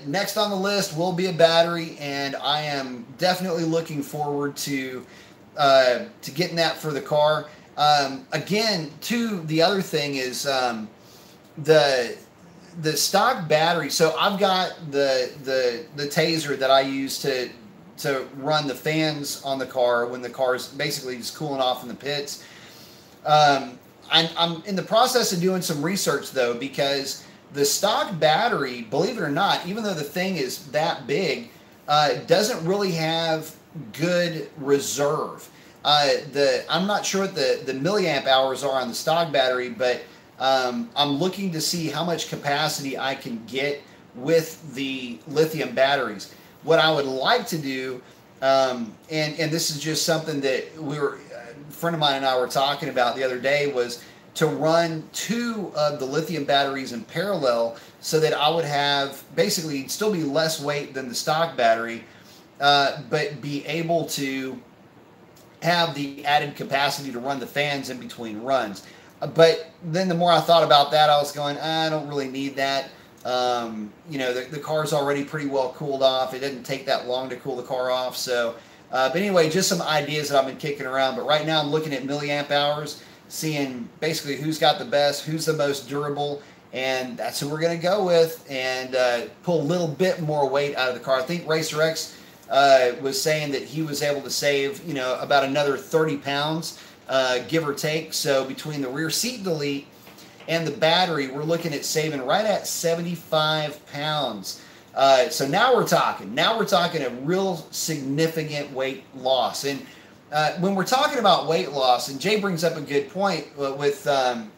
next on the list will be a battery, and I am definitely looking forward to getting that for the car. Again, too, the other thing is the stock battery. So I've got the taser that I use to run the fans on the car when the car is basically just cooling off in the pits. I'm in the process of doing some research, though, because the stock battery, believe it or not, even though the thing is that big, doesn't really have good reserve. I'm not sure what the milliamp hours are on the stock battery, but I'm looking to see how much capacity I can get with the lithium batteries. What I would like to do, and this is just something that a friend of mine and I were talking about the other day, was to run 2 of the lithium batteries in parallel so that I would have basically still be less weight than the stock battery, but be able to have the added capacity to run the fans in between runs. But then the more I thought about that, I was going, I don't really need that. You know, the car's already pretty well cooled off. It doesn't take that long to cool the car off. So, but anyway, just some ideas that I've been kicking around. But right now I'm looking at milliamp hours, seeing basically who's got the best, who's the most durable, and that's who we're going to go with, and pull a little bit more weight out of the car. I think Racer X was saying that he was able to save, you know, about another 30 pounds, give or take. So between the rear seat delete and the battery, we're looking at saving right at 75 pounds. So now we're talking. Now we're talking a real significant weight loss. And when we're talking about weight loss, and Jay brings up a good point with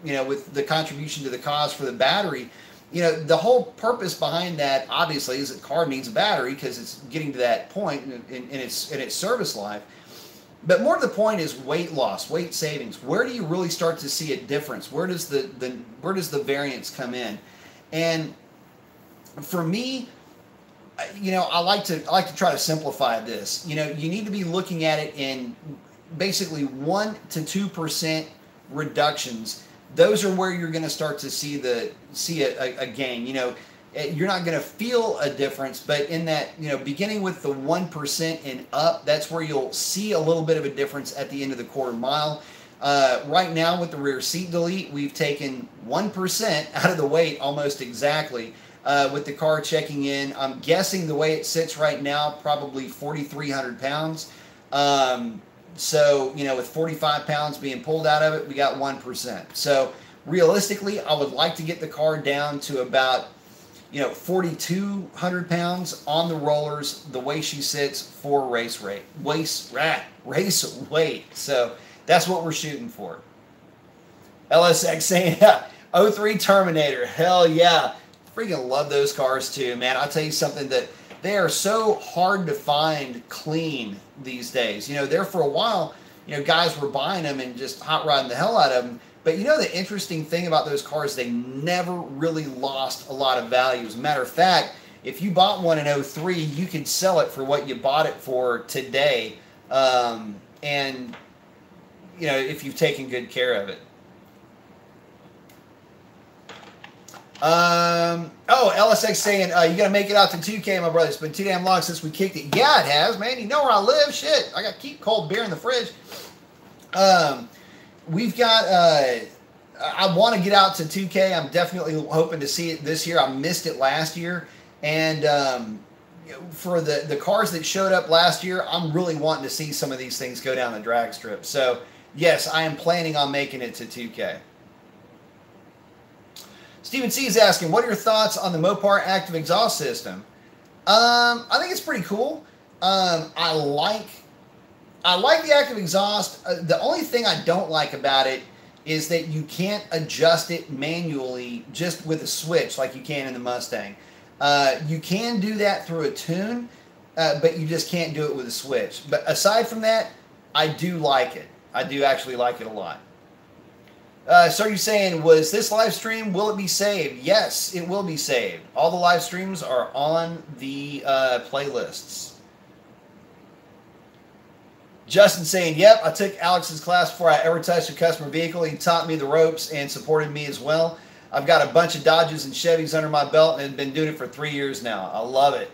you know, with the contribution to the cause for the battery. You know, the whole purpose behind that obviously is that the car needs a battery because it's getting to that point in its service life. But more to the point is weight loss, weight savings. Where do you really start to see a difference? Where does the variance come in? And for me, you know, I like to try to simplify this. You know, you need to be looking at it in basically 1 to 2% reductions. Those are where you're going to start to see a gain. You know, you're not going to feel a difference, but in that, you know, beginning with the 1% and up, that's where you'll see a little bit of a difference at the end of the quarter mile. Right now with the rear seat delete, we've taken 1% out of the weight almost exactly. With the car checking in, I'm guessing the way it sits right now, probably 4,300 pounds. So, you know, with 45 pounds being pulled out of it, we got 1%. So realistically, I would like to get the car down to about, you know, 4,200 pounds on the rollers, the way she sits for race weight. So that's what we're shooting for. LSX saying, yeah, 03 Terminator, hell yeah. Freaking love those cars too, man. I'll tell you something, that they are so hard to find clean these days. You know, there for a while, you know, guys were buying them and just hot rodding the hell out of them. But you know, the interesting thing about those cars, they never really lost a lot of value. As a matter of fact, if you bought one in 03, you could sell it for what you bought it for today. And, you know, if you've taken good care of it. Oh, LSX saying, you got to make it out to 2K, my brother. It's been too damn long since we kicked it. Yeah, it has, man. You know where I live. Shit. I got to keep cold beer in the fridge. We've got, I want to get out to 2K. I'm definitely hoping to see it this year. I missed it last year. And, for the cars that showed up last year, I'm really wanting to see some of these things go down the drag strip. So, yes, I am planning on making it to 2K. Stephen C is asking, what are your thoughts on the Mopar active exhaust system? I think it's pretty cool. I like the active exhaust. The only thing I don't like about it is that you can't adjust it manually just with a switch like you can in the Mustang. You can do that through a tune, but you just can't do it with a switch. But aside from that, I do like it. I do actually like it a lot. So you're saying, was this live stream, will it be saved? Yes, it will be saved. All the live streams are on the playlists. Justin saying, yep, I took Alex's class before I ever touched a customer vehicle. He taught me the ropes and supported me as well. I've got a bunch of Dodges and Chevys under my belt and have been doing it for 3 years now. I love it.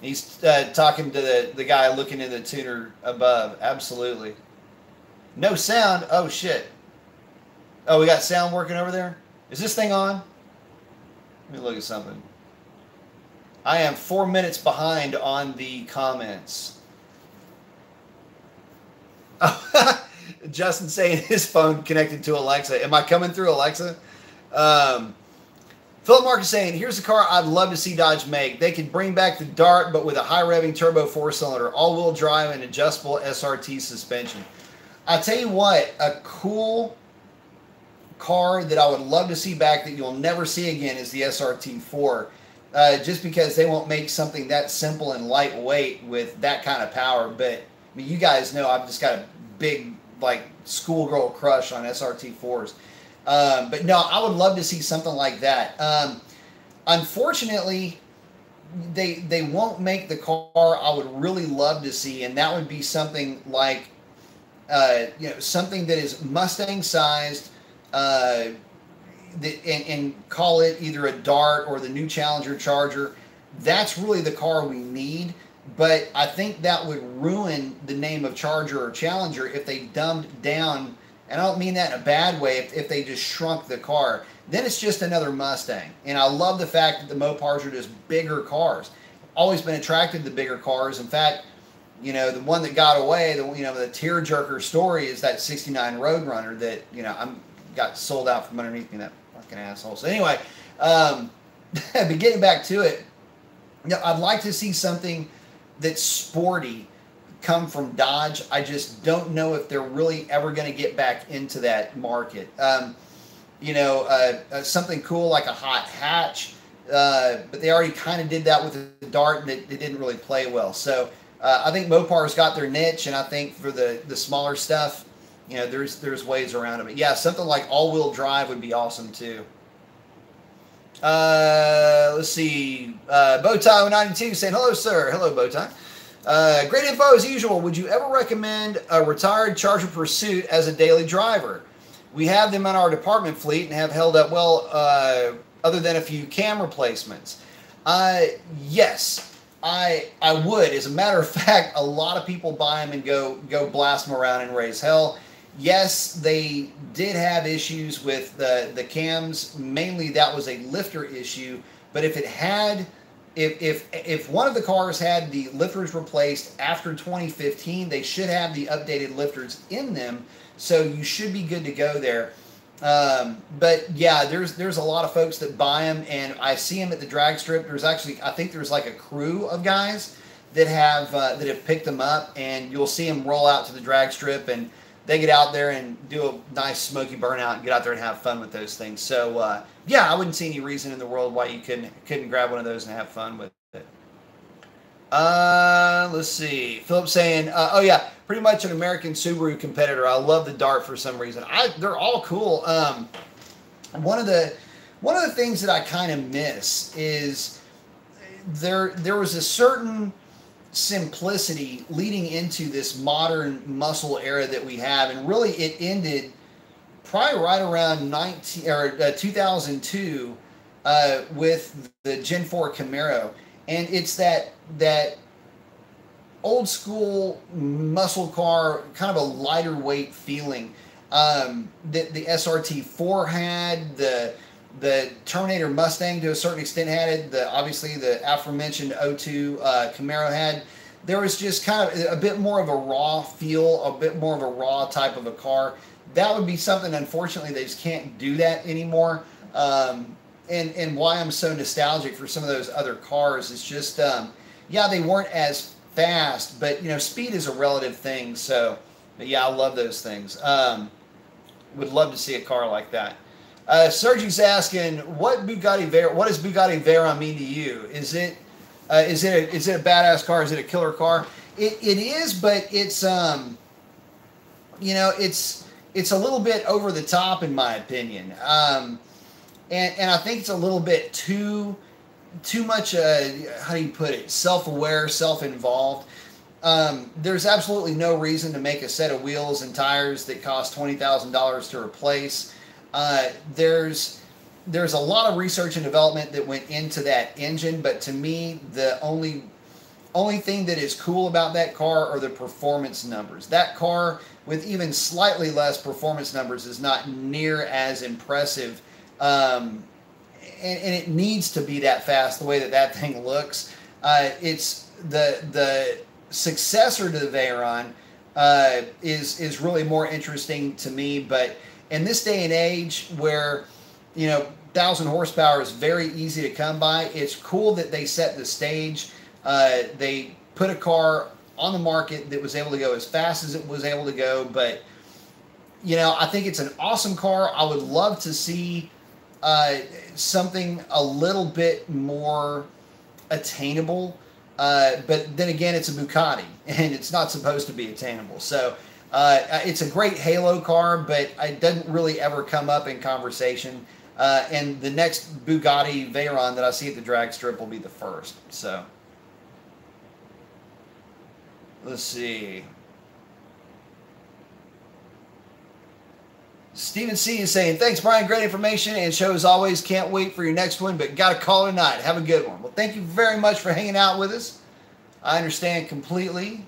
He's talking to the guy looking in the tuner above. Absolutely. No sound. Oh, shit. Oh, we got sound working over there? Is this thing on? Let me look at something. I am 4 minutes behind on the comments. Oh, Justin saying his phone connected to Alexa. Am I coming through Alexa? Philip Mark is saying, here's a car I'd love to see Dodge make. They could bring back the Dart, but with a high-revving turbo 4-cylinder, all-wheel drive, and adjustable SRT suspension. I tell you what, a cool car that I would love to see back that you'll never see again is the SRT4. Just because they won't make something that simple and lightweight with that kind of power. But I mean, you guys know I've just got a big like schoolgirl crush on SRT4s. But no, I would love to see something like that. Unfortunately, they won't make the car I would really love to see, and that would be something like something that is Mustang sized, and call it either a Dart or the new Challenger Charger. That's really the car we need. But I think that would ruin the name of Charger or Challenger if they dumbed down, and I don't mean that in a bad way, if they just shrunk the car. Then it's just another Mustang. And I love the fact that the Mopars are just bigger cars. Always been attracted to bigger cars. In fact, the one that got away, the tearjerker story is that 69 Roadrunner that, got sold out from underneath me, that fucking asshole. So anyway, but getting back to it, I'd like to see something that's sporty come from Dodge. I just don't know if they're really ever going to get back into that market. Something cool like a hot hatch, but they already kind of did that with the Dart, and it didn't really play well. So I think Mopar's got their niche, and I think for the smaller stuff, there's ways around it. But yeah, something like all-wheel drive would be awesome too. Let's see. Bowtie92 saying, hello, sir. Hello, Bowtie. Great info as usual. Would you ever recommend a retired Charger Pursuit as a daily driver? We have them in our department fleet and have held up well, other than a few cam replacements. Yes, I would. As a matter of fact, a lot of people buy them and go blast them around and raise hell. Yes, they did have issues with the cams. Mainly that was a lifter issue. But if it had, if one of the cars had the lifters replaced after 2015, they should have the updated lifters in them. So you should be good to go there. But yeah, there's a lot of folks that buy them, and I see them at the drag strip. There's actually, I think there's like a crew of guys that have picked them up, and you'll see them roll out to the drag strip, and they get out there and do a nice smoky burnout and get out there and have fun with those things. So yeah, I wouldn't see any reason in the world why you couldn't grab one of those and have fun with it. Let's see. Philip saying, oh yeah, pretty much an American Subaru competitor. I love the Dart for some reason. They're all cool. One of the things that I kind of miss is there was a certain simplicity leading into this modern muscle era that we have, and really it ended probably right around 2002 with the Gen 4 Camaro, and it's that old school muscle car, kind of a lighter weight feeling that the SRT4 had, the Terminator Mustang to a certain extent had it, obviously the aforementioned O2 Camaro had. There was just kind of a bit more of a raw feel, a bit more of a raw type of a car. That would be something, unfortunately, they just can't do that anymore. And why I'm so nostalgic for some of those other cars is just, yeah, they weren't as fast, but, speed is a relative thing. So, but yeah, I love those things. Would love to see a car like that. Sergio's asking, what does Bugatti Veyron mean to you? Is it a badass car? Is it a killer car? It is, but it's it's a little bit over the top in my opinion. And I think it's a little bit too much. How do you put it? Self-aware, self-involved. There's absolutely no reason to make a set of wheels and tires that cost $20,000 to replace. There's a lot of research and development that went into that engine, but to me, the only thing that is cool about that car are the performance numbers. That car with even slightly less performance numbers is not near as impressive, and it needs to be that fast the way that thing looks. It's the successor to the Veyron is really more interesting to me, but in this day and age where 1,000 horsepower is very easy to come by, it's cool that they set the stage. They put a car on the market that was able to go as fast as it was able to go, but I think it's an awesome car. I would love to see something a little bit more attainable, but then again, it's a Bugatti and it's not supposed to be attainable. So It's a great halo car, but it doesn't really ever come up in conversation. And the next Bugatti Veyron that I see at the drag strip will be the first. So, let's see. Stephen C. is saying, thanks, Brian. Great information and show as always. Can't wait for your next one, but got to call it a night. Have a good one. Well, thank you very much for hanging out with us. I understand completely.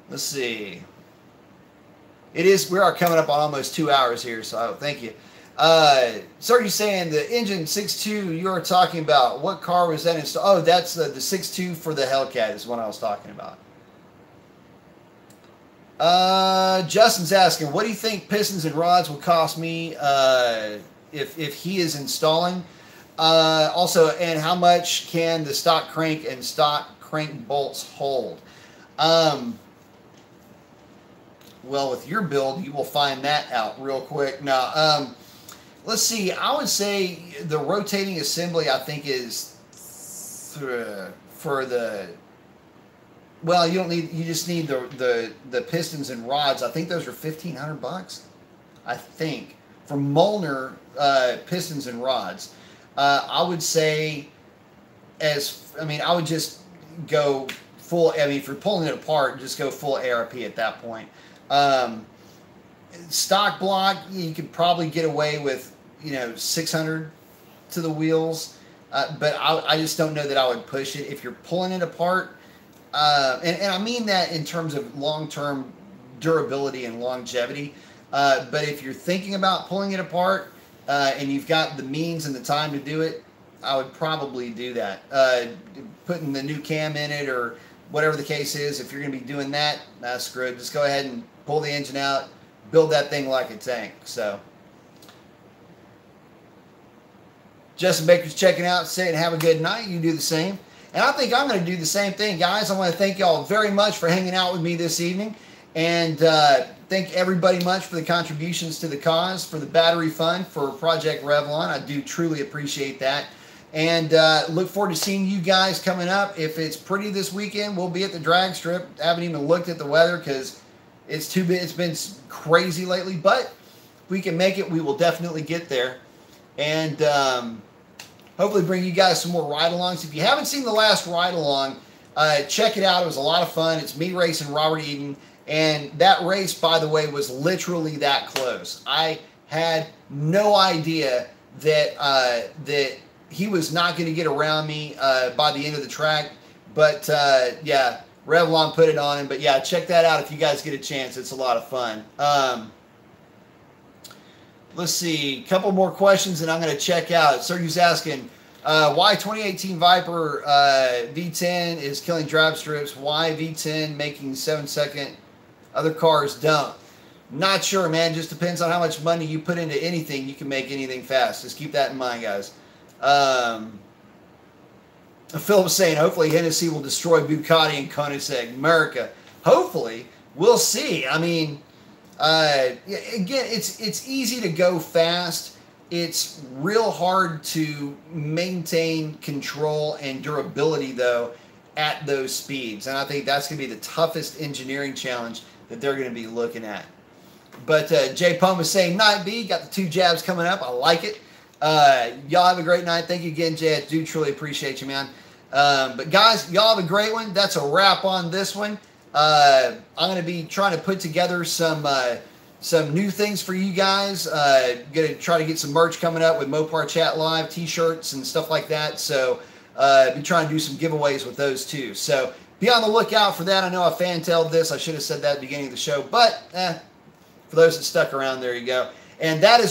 Let's see. We are coming up on almost 2 hours here, so thank you. Sergey saying the engine 6.2 you are talking about. What car was that installed? Oh, that's the 6.2 for the Hellcat is what I was talking about. Justin's asking, what do you think pistons and rods will cost me if he is installing? Also, and how much can the stock crank and stock crank bolts hold? Well, with your build, you will find that out real quick. Now, let's see. I would say the rotating assembly, I think, is for the... Well, you don't need. You just need the pistons and rods. I think those are $1,500. I think for Molnar pistons and rods. I would say, I would just go full. I mean, if you're pulling it apart, just go full ARP at that point. Stock block, you could probably get away with, $600 to the wheels, but I just don't know that I would push it if you're pulling it apart. And I mean that in terms of long-term durability and longevity. But if you're thinking about pulling it apart and you've got the means and the time to do it, I would probably do that. Putting the new cam in it or whatever the case is, if you're going to be doing that, screw it. Just go ahead and pull the engine out, build that thing like a tank. So, Justin Baker's checking out, saying have a good night. You do the same. And I think I'm going to do the same thing, guys. I want to thank y'all very much for hanging out with me this evening. And thank everybody much for the contributions to the cause, for the battery fund, for Project Revlon. I do truly appreciate that. And look forward to seeing you guys coming up. If it's pretty this weekend, we'll be at the drag strip. I haven't even looked at the weather because it's been crazy lately. But if we can make it, we will definitely get there. And hopefully bring you guys some more ride-alongs. If you haven't seen the last ride-along, check it out. It was a lot of fun. It's me racing Robert Eden. And that race, by the way, was literally that close. I had no idea that that he was not going to get around me by the end of the track. But, yeah, Revlon put it on him. But, yeah, check that out if you guys get a chance. It's a lot of fun. Let's see, a couple more questions and I'm going to check out. Sergey's asking, why 2018 Viper V10 is killing drag strips? Why V10 making 7-second? Other cars don't. Not sure, man. Just depends on how much money you put into anything. You can make anything fast. Just keep that in mind, guys. Philip's saying, hopefully Hennessy will destroy Bugatti and Koenigsegg America. Hopefully. We'll see. I mean... again, it's easy to go fast. It's real hard to maintain control and durability, though, at those speeds. And I think that's going to be the toughest engineering challenge that they're going to be looking at. But Jay Pum is saying, night B, got the 2 jabs coming up. I like it. Y'all have a great night. Thank you again, Jay. I do truly appreciate you, man. But guys, y'all have a great one. That's a wrap on this one. I'm going to be trying to put together some new things for you guys. Going to try to get some merch coming up with Mopar Chat Live, t-shirts and stuff like that. So be trying to do some giveaways with those too. So be on the lookout for that. I know I fan-tailed this. I should have said that at the beginning of the show. But for those that stuck around, there you go. And that is